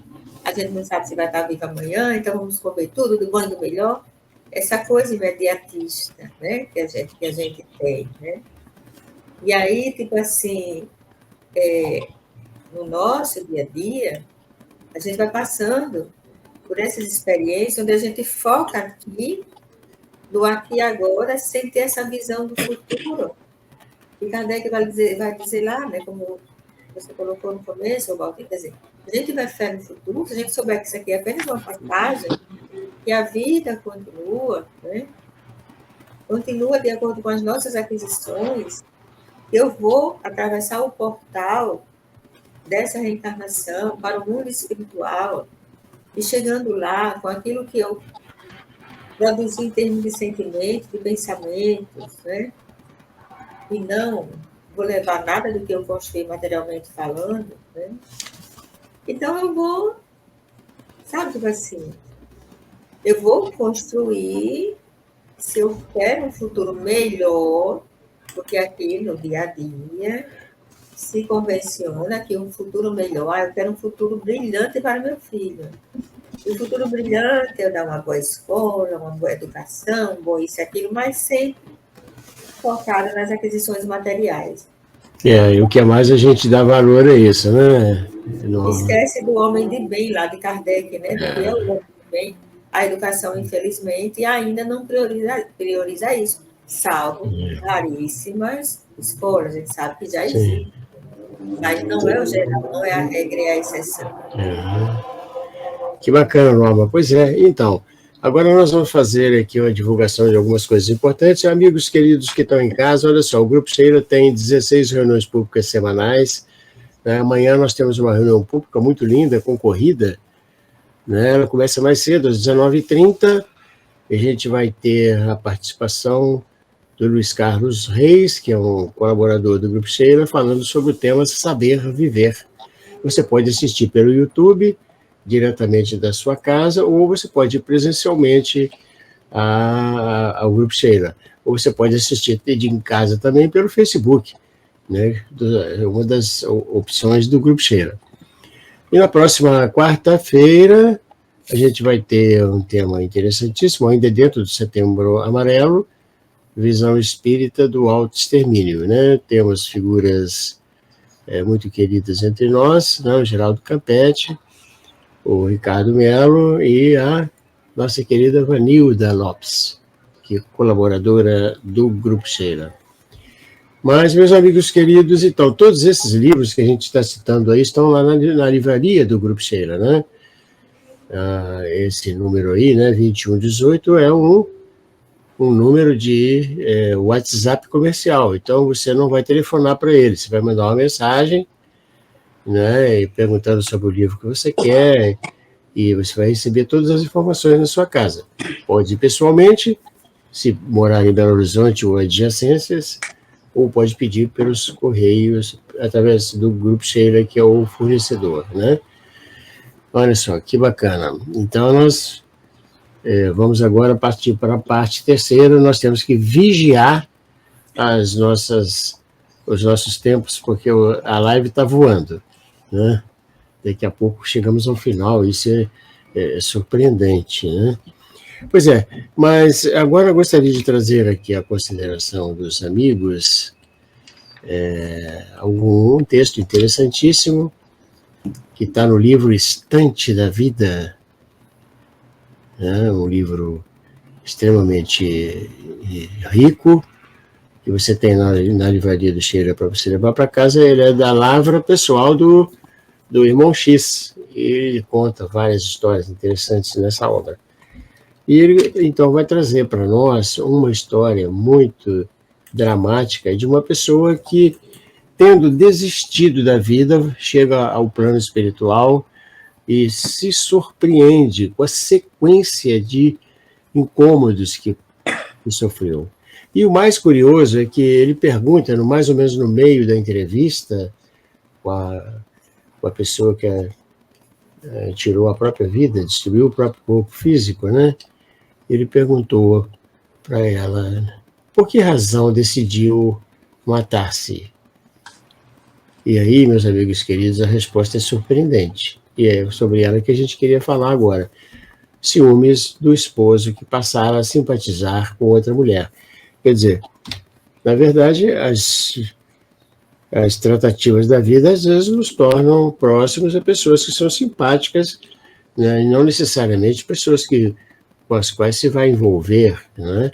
a gente não sabe se vai estar vivo amanhã, então vamos comer tudo, do bom e do melhor. Essa coisa imediatista, né? Que a gente tem, né? E aí, tipo assim, no nosso dia a dia, a gente vai passando por essas experiências onde a gente foca aqui, no aqui e agora, sem ter essa visão do futuro. E Kardec vai dizer lá, né, como você colocou no começo, Walter, quer dizer, a gente vai fé no futuro, se a gente souber que isso aqui é apenas uma passagem, que a vida continua, né? Continua de acordo com as nossas aquisições, eu vou atravessar o portal dessa reencarnação para o mundo espiritual, e chegando lá, com aquilo que eu produzi em termos de sentimentos, de pensamentos, né? E não vou levar nada do que eu construí materialmente falando, né? Então eu vou, sabe, tipo assim, eu vou construir, se eu quero um futuro melhor, porque aqui no dia a dia se convenciona que um futuro melhor, eu quero um futuro brilhante para meu filho. E o futuro brilhante é eu dar uma boa escola, uma boa educação, um bom isso e aquilo, mas sempre focado nas aquisições materiais. E o que mais a gente dá valor é isso, né? Esquece do homem de bem lá de Kardec, né? Do que é o homem de bem. A educação, infelizmente, ainda não prioriza isso, salvo raríssimas escolas, a gente sabe que já existe. Mas não é o geral, não é a regra e a exceção. Que bacana, Norma. Pois é, então, agora nós vamos fazer aqui uma divulgação de algumas coisas importantes. Amigos queridos que estão em casa, olha só, o Grupo Sheila tem 16 reuniões públicas semanais. Né? Amanhã nós temos uma reunião pública muito linda, concorrida. Né? Ela começa mais cedo, às 19h30. A gente vai ter a participação do Luiz Carlos Reis, que é um colaborador do Grupo Sheila, falando sobre o tema Saber Viver. Você pode assistir pelo YouTube, diretamente da sua casa, ou você pode ir presencialmente ao Grupo Sheila. Ou você pode assistir em casa também pelo Facebook, né? Uma das opções do Grupo Sheila. E na próxima quarta-feira, a gente vai ter um tema interessantíssimo, ainda dentro do Setembro Amarelo, visão espírita do autoextermínio, né? Temos figuras muito queridas entre nós, né? O Geraldo Campetti, o Ricardo Melo e a nossa querida Vanilda Lopes, que é colaboradora do Grupo Sheila. Mas, meus amigos queridos, então, todos esses livros que a gente está citando aí estão lá na livraria do Grupo Sheila, né? Esse número aí, né, 2118, é um número de WhatsApp comercial. Então, você não vai telefonar para ele, você vai mandar uma mensagem, né, perguntando sobre o livro que você quer, e você vai receber todas as informações na sua casa. Pode ir pessoalmente, se morar em Belo Horizonte ou adjacências, ou pode pedir pelos correios, através do Grupo Sheila, que é o fornecedor, né? Olha só, que bacana. Então, nós vamos agora partir para a parte terceira. Nós temos que vigiar os nossos tempos, porque a live está voando, né? Daqui a pouco chegamos ao final, isso é surpreendente, né? Pois é, mas agora eu gostaria de trazer aqui a consideração dos amigos um texto interessantíssimo que está no livro Estante da Vida, né? Um livro extremamente rico, que você tem na livraria do Sheila para você levar para casa. Ele é da lavra pessoal do Irmão X, e ele conta várias histórias interessantes nessa obra. E ele, então, vai trazer para nós uma história muito dramática de uma pessoa que, tendo desistido da vida, chega ao plano espiritual e se surpreende com a sequência de incômodos que sofreu. E o mais curioso é que ele pergunta, mais ou menos no meio da entrevista, com a pessoa que tirou a própria vida, destruiu o próprio corpo físico, né? Ele perguntou para ela, por que razão decidiu matar-se? E aí, meus amigos queridos, a resposta é surpreendente. E é sobre ela que a gente queria falar agora. Ciúmes do esposo que passara a simpatizar com outra mulher. Quer dizer, na verdade, as tratativas da vida às vezes nos tornam próximos a pessoas que são simpáticas, né, e não necessariamente pessoas com as quais se vai envolver, né?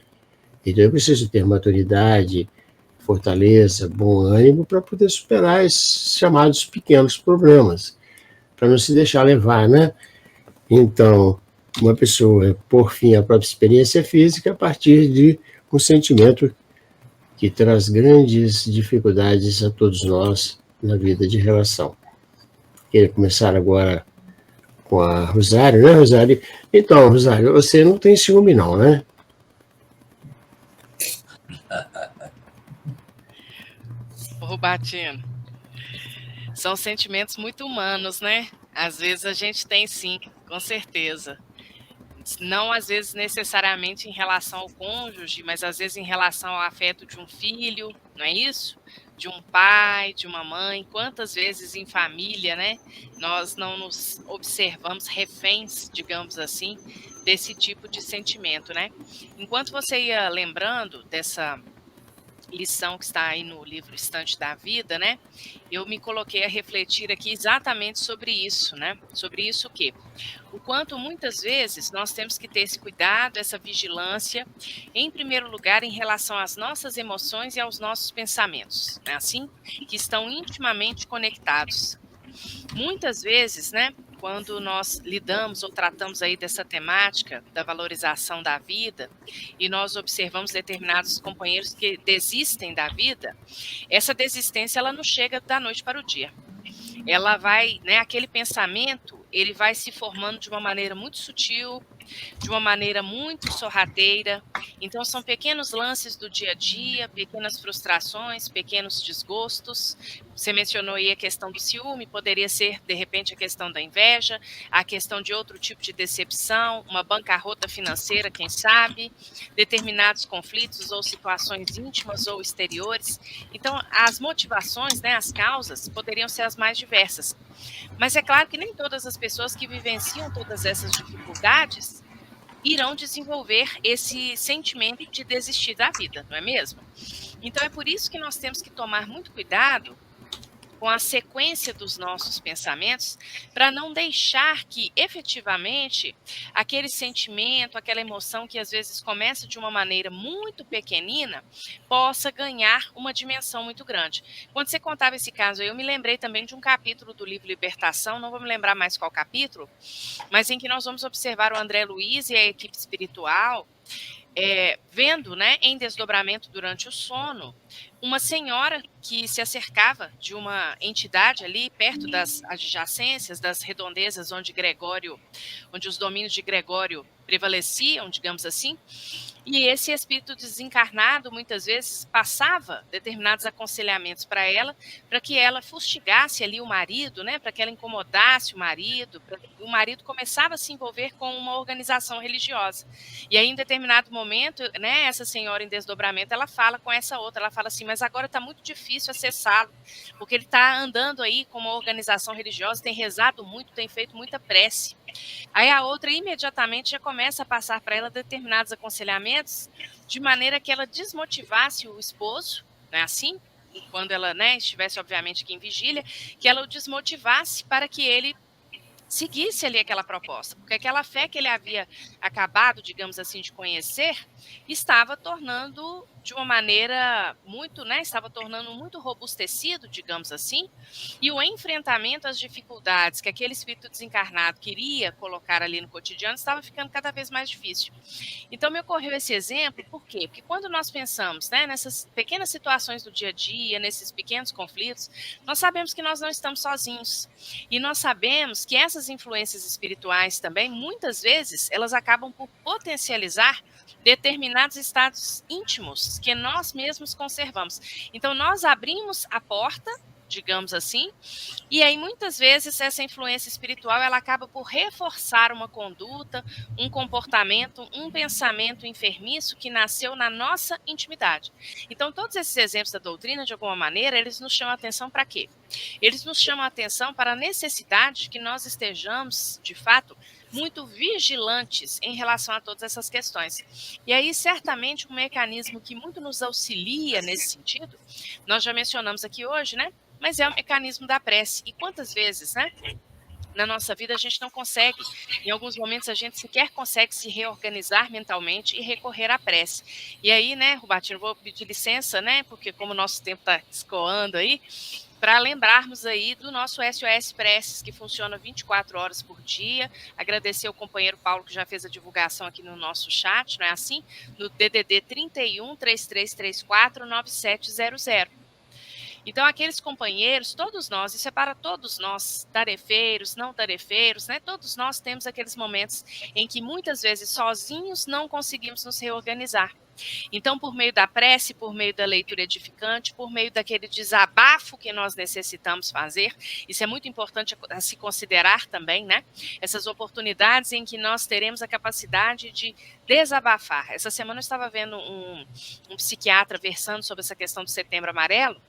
Então é preciso ter maturidade, fortaleza, bom ânimo para poder superar esses chamados pequenos problemas, para não se deixar levar, né? Então, uma pessoa, por fim, a própria experiência física a partir de um sentimento que traz grandes dificuldades a todos nós na vida de relação. Queria começar agora com a Rosário, né, Rosário? Então, Rosário, você não tem ciúme não, né? Rubatino, são sentimentos muito humanos, né? Às vezes a gente tem sim, com certeza. Não, às vezes, necessariamente em relação ao cônjuge, mas às vezes em relação ao afeto de um filho, não é isso? De um pai, de uma mãe. Quantas vezes em família, né? Nós não nos observamos reféns, digamos assim, desse tipo de sentimento, né? Enquanto você ia lembrando dessa lição que está aí no livro Estante da Vida, né? Eu me coloquei a refletir aqui exatamente sobre isso, né? Sobre isso o quanto muitas vezes nós temos que ter esse cuidado, essa vigilância, em primeiro lugar, em relação às nossas emoções e aos nossos pensamentos, né? Assim, que estão intimamente conectados. Muitas vezes, né? Quando nós lidamos ou tratamos aí dessa temática da valorização da vida e nós observamos determinados companheiros que desistem da vida, essa desistência ela não chega da noite para o dia. Ela vai, né, aquele pensamento, ele vai se formando de uma maneira muito sutil, de uma maneira muito sorrateira. Então são pequenos lances do dia a dia, pequenas frustrações, pequenos desgostos, Você mencionou aí a questão do ciúme, poderia ser, de repente, a questão da inveja, a questão de outro tipo de decepção, uma bancarrota financeira, quem sabe, determinados conflitos ou situações íntimas ou exteriores. Então, as motivações, né, as causas, poderiam ser as mais diversas. Mas é claro que nem todas as pessoas que vivenciam todas essas dificuldades irão desenvolver esse sentimento de desistir da vida, não é mesmo? Então, é por isso que nós temos que tomar muito cuidado com a sequência dos nossos pensamentos, para não deixar que, efetivamente, aquele sentimento, aquela emoção que às vezes começa de uma maneira muito pequenina, possa ganhar uma dimensão muito grande. Quando você contava esse caso, eu me lembrei também de um capítulo do livro Libertação, não vou me lembrar mais qual capítulo, mas em que nós vamos observar o André Luiz e a equipe espiritual, vendo, né, em desdobramento durante o sono, uma senhora que se acercava de uma entidade ali perto das adjacências, das redondezas onde os domínios de Gregório prevaleciam, digamos assim, e esse espírito desencarnado muitas vezes passava determinados aconselhamentos para ela, para que ela fustigasse ali o marido, né, para que ela incomodasse o marido começava a se envolver com uma organização religiosa. E aí, em determinado momento, né, essa senhora em desdobramento, ela fala com essa outra, ela fala assim, mas agora está muito difícil acessá-lo, porque ele está andando aí com uma organização religiosa, tem rezado muito, tem feito muita prece. Aí a outra imediatamente já começa a passar para ela determinados aconselhamentos, de maneira que ela desmotivasse o esposo, né, assim, quando ela, né, estivesse obviamente aqui em vigília, que ela o desmotivasse para que ele seguisse ali aquela proposta, porque aquela fé que ele havia acabado, digamos assim, de conhecer, estava tornando de uma maneira muito, né, estava tornando muito robustecido, digamos assim, e o enfrentamento às dificuldades que aquele espírito desencarnado queria colocar ali no cotidiano estava ficando cada vez mais difícil. Então me ocorreu esse exemplo, por quê? Porque quando nós pensamos, né, nessas pequenas situações do dia a dia, nesses pequenos conflitos, nós sabemos que nós não estamos sozinhos, e nós sabemos que essas influências espirituais também, muitas vezes, elas acabam por potencializar determinados estados íntimos que nós mesmos conservamos. Então, nós abrimos a porta, digamos assim, e aí muitas vezes essa influência espiritual ela acaba por reforçar uma conduta, um comportamento, um pensamento enfermiço que nasceu na nossa intimidade. Então, todos esses exemplos da doutrina, de alguma maneira, eles nos chamam a atenção para quê? Eles nos chamam a atenção para a necessidade de que nós estejamos, de fato, muito vigilantes em relação a todas essas questões. E aí, certamente, um mecanismo que muito nos auxilia nesse sentido, nós já mencionamos aqui hoje, né? Mas é o mecanismo da prece. E quantas vezes, né? Na nossa vida a gente não consegue, em alguns momentos a gente sequer consegue se reorganizar mentalmente e recorrer à prece. E aí, né, Rubatino, vou pedir licença, né, porque como o nosso tempo está escoando aí, para lembrarmos aí do nosso SOS Preces, que funciona 24 horas por dia. Agradecer ao companheiro Paulo, que já fez a divulgação aqui no nosso chat, não é assim? No DDD 31 3334 9700. Então, aqueles companheiros, todos nós, isso é para todos nós, tarefeiros, não tarefeiros, né? Todos nós temos aqueles momentos em que muitas vezes sozinhos não conseguimos nos reorganizar. Então, por meio da prece, por meio da leitura edificante, por meio daquele desabafo que nós necessitamos fazer, isso é muito importante a se considerar também, né? Essas oportunidades em que nós teremos a capacidade de desabafar. Essa semana eu estava vendo um psiquiatra versando sobre essa questão do Setembro Amarelo,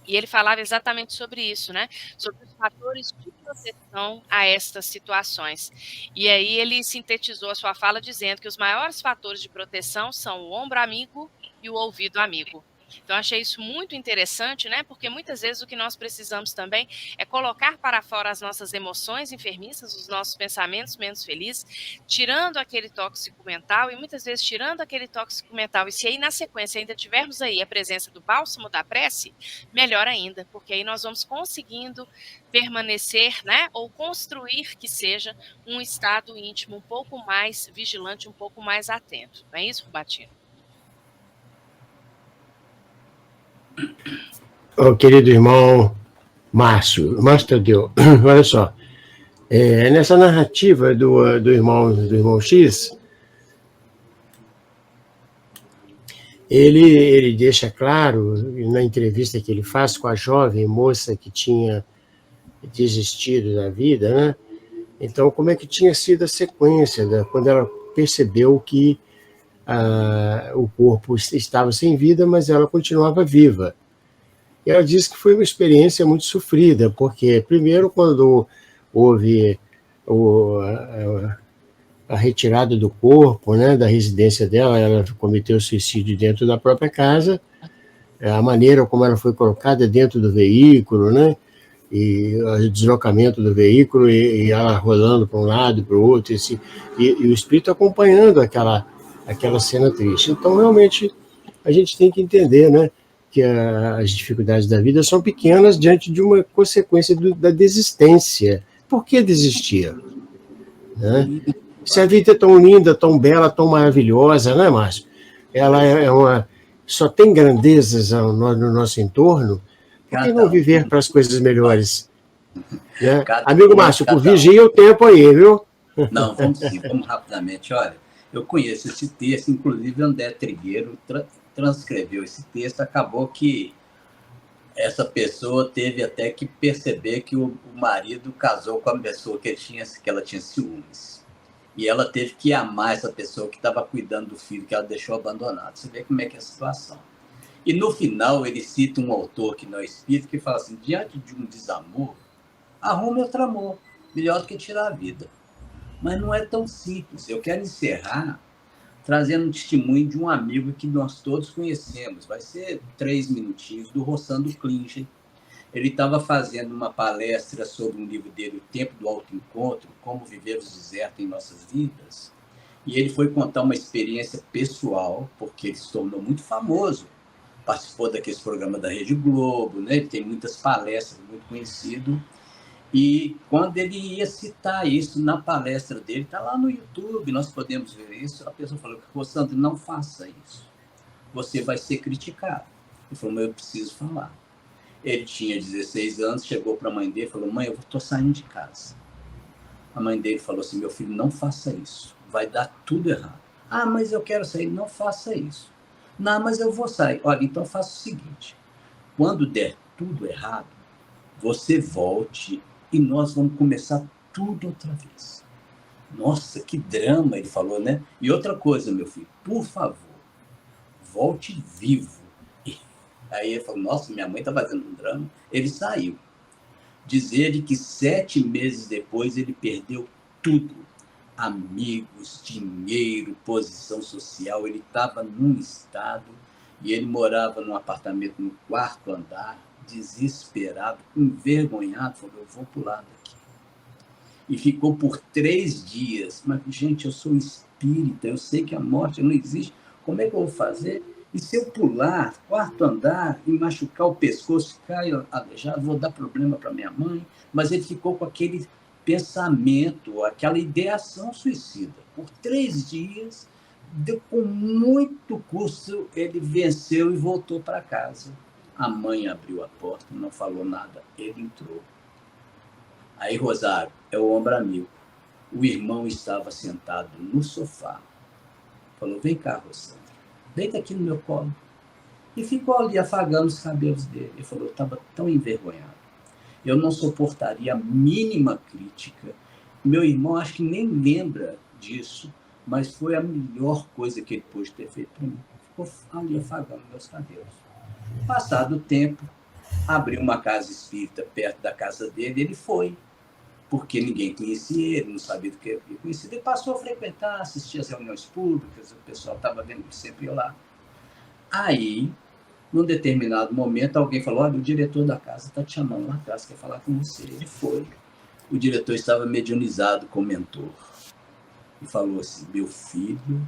e ele falava exatamente sobre isso, né? Sobre os fatores de proteção a estas situações. E aí ele sintetizou a sua fala dizendo que os maiores fatores de proteção são o ombro amigo e o ouvido amigo. Então, achei isso muito interessante, né? Porque muitas vezes o que nós precisamos também é colocar para fora as nossas emoções enfermiças, os nossos pensamentos menos felizes, tirando aquele tóxico mental e muitas vezes tirando aquele tóxico mental. E se aí na sequência ainda tivermos aí a presença do bálsamo da prece, melhor ainda, porque aí nós vamos conseguindo permanecer, né? Ou construir que seja um estado íntimo um pouco mais vigilante, um pouco mais atento. Não é isso, Rubatino? Oh, querido irmão Márcio Tadeu, olha só, nessa narrativa do irmão X, ele deixa claro, na entrevista que ele faz com a jovem moça que tinha desistido da vida, né? Então, como é que tinha sido a sequência, quando ela percebeu que o corpo estava sem vida, mas ela continuava viva. E ela disse que foi uma experiência muito sofrida, porque, primeiro, quando houve a retirada do corpo, né, da residência dela, ela cometeu suicídio dentro da própria casa, a maneira como ela foi colocada dentro do veículo, né, e o deslocamento do veículo, e ela rolando para um lado, para o outro, e o espírito acompanhando aquela cena triste. Então, realmente, a gente tem que entender, né, que as dificuldades da vida são pequenas diante de uma consequência da desistência. Por que desistir? Né? Se a vida é tão linda, tão bela, tão maravilhosa, né, Márcio? Ela só tem grandezas no nosso entorno, por que não viver para as coisas melhores? Né? Amigo Márcio, vigia o tempo aí, viu? Não, vamos rapidamente. Olha, eu conheço esse texto, inclusive André Trigueiro transcreveu esse texto, acabou que essa pessoa teve até que perceber que o marido casou com a pessoa que ela tinha ciúmes. E ela teve que amar essa pessoa que estava cuidando do filho que ela deixou abandonado. Você vê como é que é a situação. E no final ele cita um autor que não é espírita, que fala assim, diante de um desamor, arrume outro amor, melhor do que tirar a vida. Mas não é tão simples. Eu quero encerrar trazendo um testemunho de um amigo que nós todos conhecemos. Vai ser 3 minutinhos, do Rossandro Klinger. Ele estava fazendo uma palestra sobre um livro dele, O Tempo do Autoencontro, Como Viver os Desertos em Nossas Vidas. E ele foi contar uma experiência pessoal, porque ele se tornou muito famoso. Participou daqueles programas da Rede Globo, né? Ele tem muitas palestras, muito conhecido. E quando ele ia citar isso na palestra dele, está lá no YouTube, nós podemos ver isso, a pessoa falou, Rossandro, não faça isso. Você vai ser criticado. Ele falou, mas eu preciso falar. Ele tinha 16 anos, chegou para a mãe dele e falou, mãe, eu estou saindo de casa. A mãe dele falou assim, meu filho, não faça isso. Vai dar tudo errado. Ah, mas eu quero sair. Não faça isso. Não, mas eu vou sair. Olha, então faça o seguinte. Quando der tudo errado, você volte e nós vamos começar tudo outra vez. Nossa, que drama, ele falou, né? E outra coisa, meu filho, por favor, volte vivo. Aí ele falou, nossa, minha mãe está fazendo um drama. Ele saiu. Diz ele que 7 meses depois ele perdeu tudo. Amigos, dinheiro, posição social. Ele estava num estado e ele morava num apartamento no 4º andar, desesperado, envergonhado. Falou, eu vou pular daqui. E ficou por 3 dias. Mas, gente, eu sou espírita, eu sei que a morte não existe. Como é que eu vou fazer? E se eu pular 4º andar e machucar o pescoço, ficar aleijado, vou dar problema para minha mãe. Mas ele ficou com aquele pensamento, aquela ideação suicida. Por 3 dias, com muito custo, ele venceu e voltou para casa. A mãe abriu a porta, não falou nada, ele entrou. Aí, Rosário, é o ombro amigo. O irmão estava sentado no sofá. Falou, vem cá, Rosário. Deita aqui no meu colo. E ficou ali afagando os cabelos dele. Ele falou, eu estava tão envergonhado. Eu não suportaria a mínima crítica. Meu irmão acho que nem lembra disso, mas foi a melhor coisa que ele pôde ter feito para mim. Ficou ali afagando meus cabelos. Passado o tempo, abriu uma casa espírita perto da casa dele, ele foi. Porque ninguém conhecia ele, não sabia do que ele conhecia. Ele passou a frequentar, assistir às reuniões públicas, o pessoal estava vendo que sempre ia lá. Aí, num determinado momento, alguém falou, olha, o diretor da casa está te chamando lá atrás, quer falar com você. Ele foi. O diretor estava mediunizado com o mentor. E falou assim, meu filho,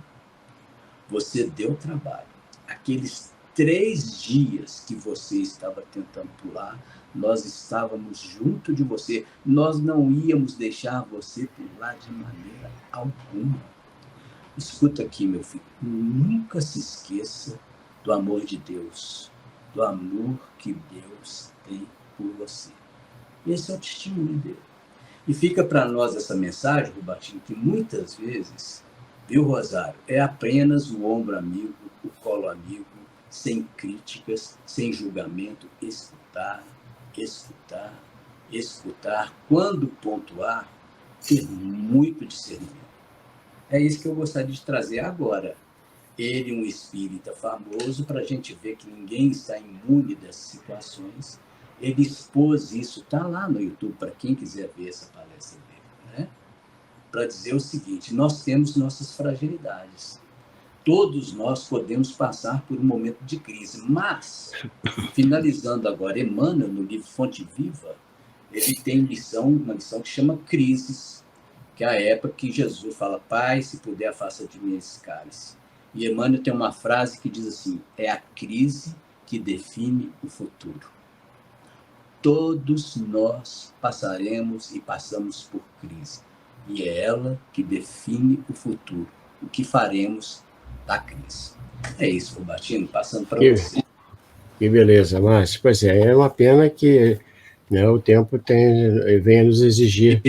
você deu trabalho. Aqueles 3 dias que você estava tentando pular, nós estávamos junto de você. Nós não íamos deixar você pular de maneira alguma. Escuta aqui, meu filho. Nunca se esqueça do amor de Deus. Do amor que Deus tem por você. Esse é o testemunho dele. E fica para nós essa mensagem, Rubatinho, que muitas vezes, viu, Rosário, é apenas o ombro amigo, o colo amigo, sem críticas, sem julgamento, escutar, escutar, escutar. Quando pontuar, ter muito discernimento. É isso que eu gostaria de trazer agora. Ele, um espírita famoso, para a gente ver que ninguém está imune dessas situações. Ele expôs isso, está lá no YouTube, para quem quiser ver essa palestra dele, né? Para dizer o seguinte: nós temos nossas fragilidades. Todos nós podemos passar por um momento de crise, mas, finalizando agora, Emmanuel, no livro Fonte Viva, ele tem uma lição que chama Crises, que é a época que Jesus fala: Pai, se puder, afasta de mim esse cálice. E Emmanuel tem uma frase que diz assim: é a crise que define o futuro. Todos nós passaremos e passamos por crise, e é ela que define o futuro, o que faremos da crise. É isso, Robertino, passando para você. Que beleza, Márcio. Pois é uma pena que, né, o tempo venha nos exigir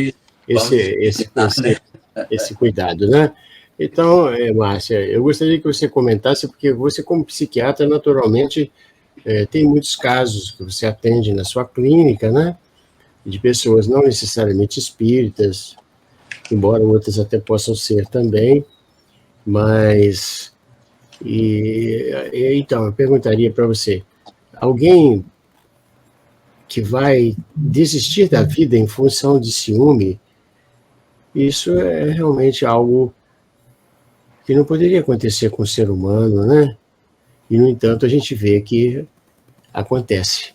esse cuidado, né? Então, Márcia, eu gostaria que você comentasse, porque você, como psiquiatra, naturalmente, tem muitos casos que você atende na sua clínica, né? De pessoas não necessariamente espíritas, embora outras até possam ser também, mas... então, eu perguntaria para você, alguém que vai desistir da vida em função de ciúme, isso é realmente algo que não poderia acontecer com o ser humano, né? E, no entanto, a gente vê que acontece.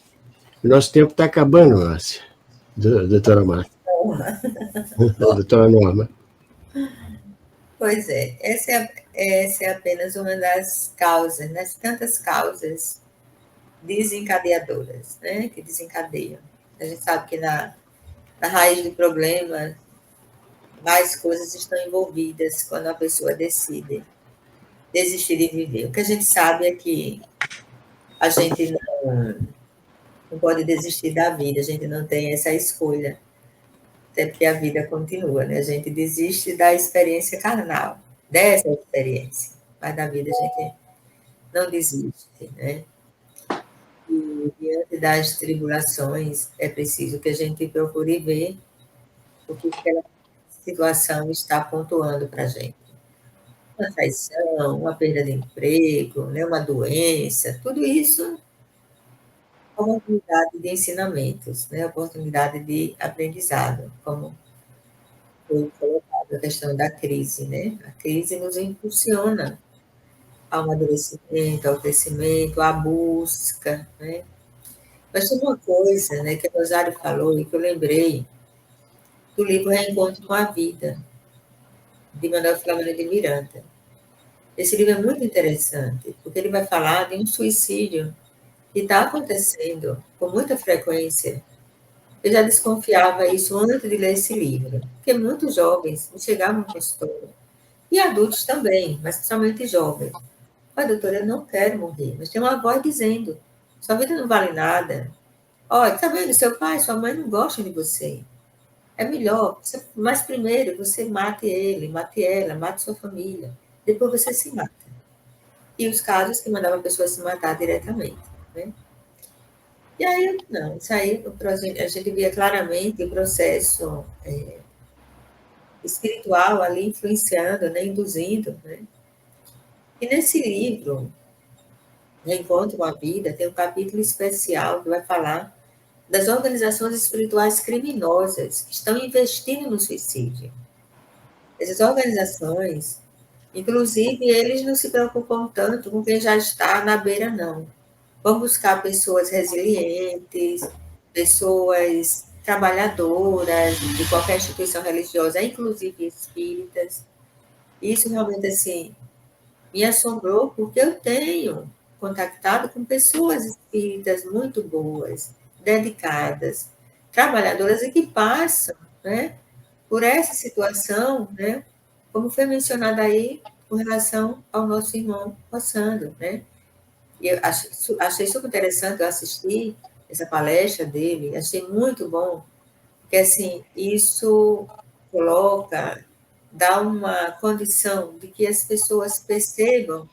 O nosso tempo está acabando, Márcia, doutora Marta. Doutora Norma. Pois é, essa é apenas uma das causas, das tantas causas desencadeadoras, né, que desencadeiam. A gente sabe que na raiz do problema, mais coisas estão envolvidas quando a pessoa decide desistir de viver. O que a gente sabe é que a gente não pode desistir da vida, a gente não tem essa escolha, até porque a vida continua, né? A gente desiste da experiência carnal, dessa experiência, mas da vida a gente não desiste, né? E diante das tribulações, é preciso que a gente procure ver o que aquela situação está pontuando para a gente. Uma traição, uma perda de emprego, né? Uma doença, tudo isso é uma oportunidade de ensinamentos, né? Oportunidade de aprendizado, como foi colocado a questão da crise, né? A crise nos impulsiona ao amadurecimento, ao crescimento, à busca, né? Mas tem uma coisa, né, que o Rosário falou e que eu lembrei do livro Reencontro com a Vida, de Manuel Filomeno de Miranda. Esse livro é muito interessante, porque ele vai falar de um suicídio que está acontecendo com muita frequência. Eu já desconfiava isso antes de ler esse livro, porque muitos jovens chegavam no consultório, e adultos também, mas principalmente jovens. Mas, doutora, eu não quero morrer, mas tem uma voz dizendo, sua vida não vale nada. Olha, tá vendo, seu pai, sua mãe não gostam de você. É melhor, mas primeiro você mate ele, mate ela, mate sua família. Depois você se mata. E os casos que mandavam a pessoa se matar diretamente, né? E aí, não, isso aí a gente via claramente o processo espiritual ali influenciando, né, induzindo, né? E nesse livro, Reencontro com a Vida, tem um capítulo especial que vai falar das organizações espirituais criminosas que estão investindo no suicídio. Essas organizações, inclusive, eles não se preocupam tanto com quem já está na beira, não. Vão buscar pessoas resilientes, pessoas trabalhadoras de qualquer instituição religiosa, inclusive espíritas. Isso realmente, assim, me assombrou, porque eu tenho contactado com pessoas espíritas muito boas, dedicadas, trabalhadoras e que passam, né, por essa situação, né, como foi mencionado aí, com relação ao nosso irmão passando, né? E eu achei super interessante, eu assisti essa palestra dele, achei muito bom, porque, assim, isso coloca, dá uma condição de que as pessoas percebam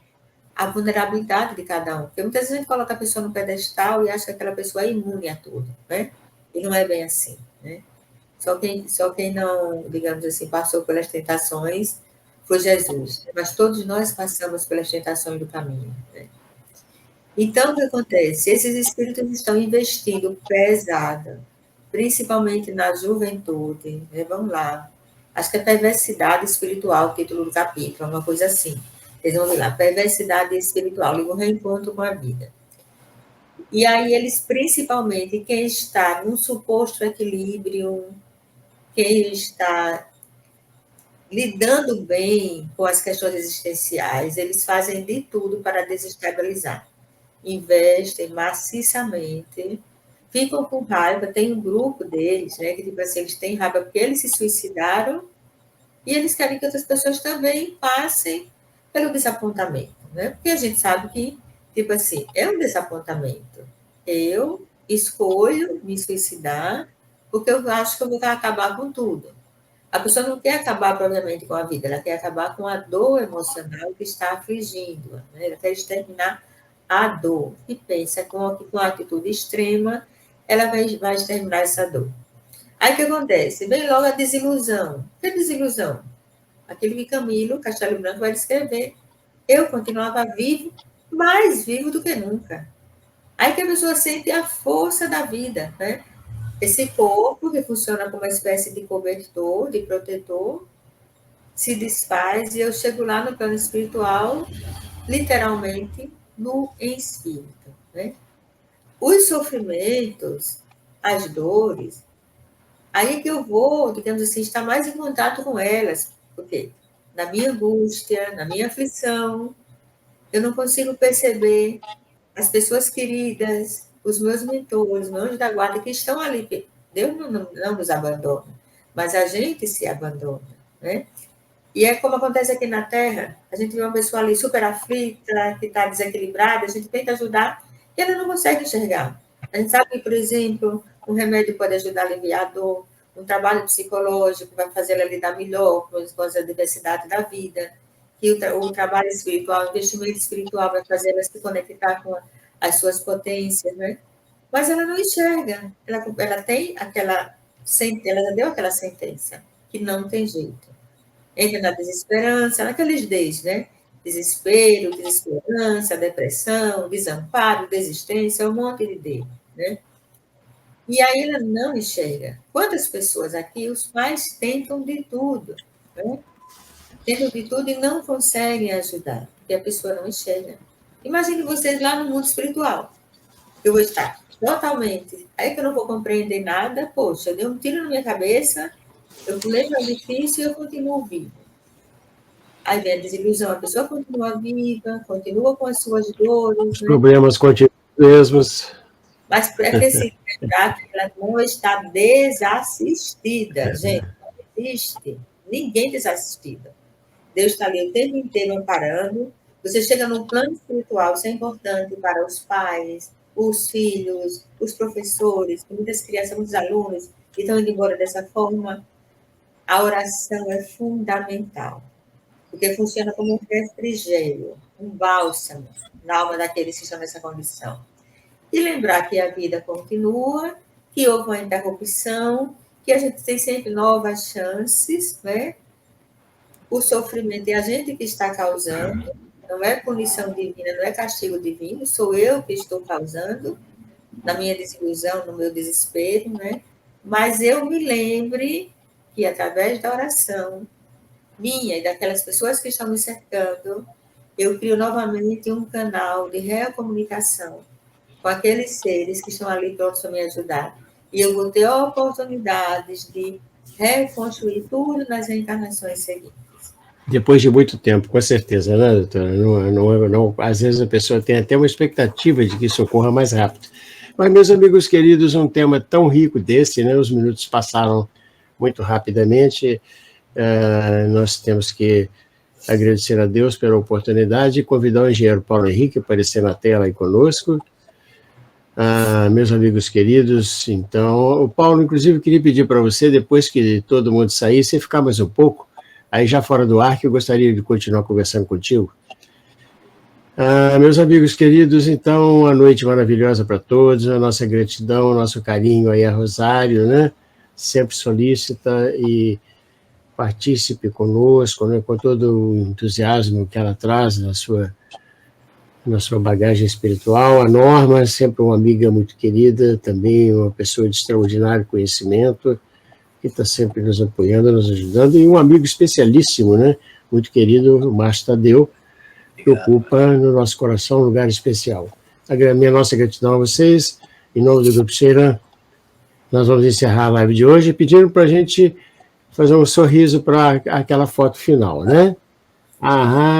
a vulnerabilidade de cada um. Porque muitas vezes a gente coloca a pessoa no pedestal e acha que aquela pessoa é imune a tudo, né? E não é bem assim, né? Só quem não, digamos assim, passou pelas tentações foi Jesus. Mas todos nós passamos pelas tentações do caminho, né? Então, o que acontece? Esses espíritos estão investindo pesado, principalmente na juventude, né? Vamos lá. Acho que é perversidade espiritual, o título do capítulo, uma coisa assim. Vocês vão ver lá, perversidade espiritual, liga o reencontro com a vida. E aí eles, principalmente, quem está num suposto equilíbrio, quem está lidando bem com as questões existenciais, eles fazem de tudo para desestabilizar. Investem maciçamente, ficam com raiva, tem um grupo deles, né, que tipo assim, eles têm raiva porque eles se suicidaram e eles querem que outras pessoas também passem pelo desapontamento, né? Porque a gente sabe que, tipo assim, é um desapontamento. Eu escolho me suicidar porque eu acho que eu vou acabar com tudo. A pessoa não quer acabar, propriamente, com a vida, ela quer acabar com a dor emocional que está afligindo-a, né? Ela quer exterminar a dor. E pensa que com uma atitude extrema, ela vai exterminar essa dor. Aí o que acontece? Vem logo a desilusão. O que é desilusão? Aquilo que Camilo Castelo Branco vai descrever. Eu continuava vivo, mais vivo do que nunca. Aí que a pessoa sente a força da vida, né? Esse corpo, que funciona como uma espécie de cobertor, de protetor, se desfaz e eu chego lá no plano espiritual, literalmente, no espírito, né? Os sofrimentos, as dores, aí que eu vou, digamos assim, estar mais em contato com elas, porque na minha angústia, na minha aflição, eu não consigo perceber as pessoas queridas, os meus mentores, meus anjos da guarda que estão ali. Deus não nos abandona, mas a gente se abandona, né? E é como acontece aqui na Terra, a gente vê uma pessoa ali super aflita, que está desequilibrada, a gente tenta ajudar e ela não consegue enxergar. A gente sabe que, por exemplo, um remédio pode ajudar a aliviar a dor, um trabalho psicológico vai fazer ela lidar melhor com as adversidades da vida, que o trabalho espiritual, o investimento espiritual vai fazer ela se conectar com as suas potências, né? Mas ela não enxerga, ela tem aquela sentença, ela já deu aquela sentença, que não tem jeito. Entra na desesperança, naqueles Ds, né? Desespero, desesperança, depressão, desamparo, desistência, um monte de D, né? E aí ela não enxerga. Quantas pessoas aqui, os pais tentam de tudo, né? Tentam de tudo e não conseguem ajudar, porque a pessoa não enxerga. Imagine vocês lá no mundo espiritual. Eu vou estar totalmente... Aí que eu não vou compreender nada, poxa, eu dei um tiro na minha cabeça, eu pulei no difícil e eu continuo vivo. Aí vem a desilusão, a pessoa continua viva, continua com as suas dores. Os problemas continuam mesmos. Mas é preciso lembrar que ela não está desassistida, gente. Não existe ninguém desassistido. Deus está ali o tempo inteiro amparando. Você chega num plano espiritual, isso é importante para os pais, os filhos, os professores, muitas crianças, muitos alunos que estão indo embora dessa forma. A oração é fundamental, porque funciona como um refrigério, um bálsamo na alma daqueles que estão nessa condição. E lembrar que a vida continua, que houve uma interrupção, que a gente tem sempre novas chances, né? O sofrimento é a gente que está causando, não é punição divina, não é castigo divino, sou eu que estou causando, na minha desilusão, no meu desespero, né? Mas eu me lembre que, através da oração minha e daquelas pessoas que estão me cercando, eu crio novamente um canal de recomunicação com aqueles seres que estão ali prontos para me ajudar. E eu vou ter oportunidades de reconstruir tudo nas reencarnações seguintes. Depois de muito tempo, com certeza, né, doutora? Não, às vezes a pessoa tem até uma expectativa de que isso ocorra mais rápido. Mas, meus amigos queridos, um tema tão rico desse, né? Os minutos passaram muito rapidamente. Nós temos que agradecer a Deus pela oportunidade e convidar o engenheiro Paulo Henrique a aparecer na tela aí conosco. Meus amigos queridos, então, o Paulo, inclusive, queria pedir para você, depois que todo mundo sair, você ficar mais um pouco, aí já fora do ar, que eu gostaria de continuar conversando contigo. Meus amigos queridos, então, uma noite maravilhosa para todos, a nossa gratidão, o nosso carinho aí a Rosário, né? Sempre solícita e partícipe conosco, né? Com todo o entusiasmo que ela traz na sua bagagem espiritual. A Norma, sempre uma amiga muito querida, também uma pessoa de extraordinário conhecimento, que está sempre nos apoiando, nos ajudando, e um amigo especialíssimo, né? Muito querido, o Márcio Tadeu, que ocupa no nosso coração um lugar especial. A nossa gratidão a vocês, em nome do Grupo Cheira, nós vamos encerrar a live de hoje pedindo para a gente fazer um sorriso para aquela foto final, né?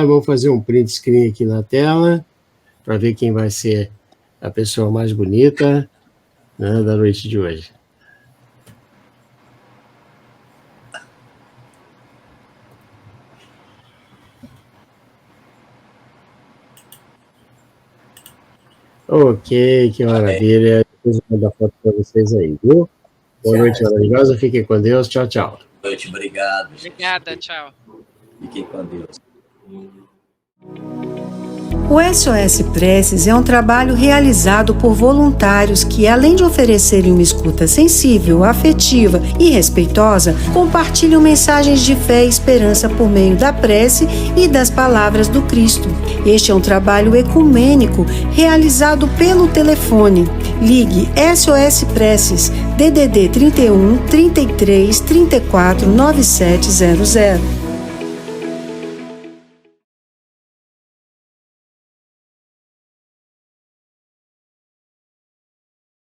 Vou fazer um print screen aqui na tela, para ver quem vai ser a pessoa mais bonita, né, da noite de hoje. Ok, que maravilha. Depois eu vou mandar foto para vocês aí, viu? Boa noite maravilhosa, fiquem com Deus, tchau, tchau. Boa noite, obrigado. Obrigada, tchau. Fiquem com Deus. O SOS Preces é um trabalho realizado por voluntários que, além de oferecerem uma escuta sensível, afetiva e respeitosa, compartilham mensagens de fé e esperança por meio da prece e das palavras do Cristo. Este é um trabalho ecumênico realizado pelo telefone. Ligue SOS Preces DDD 31 33 34 9700.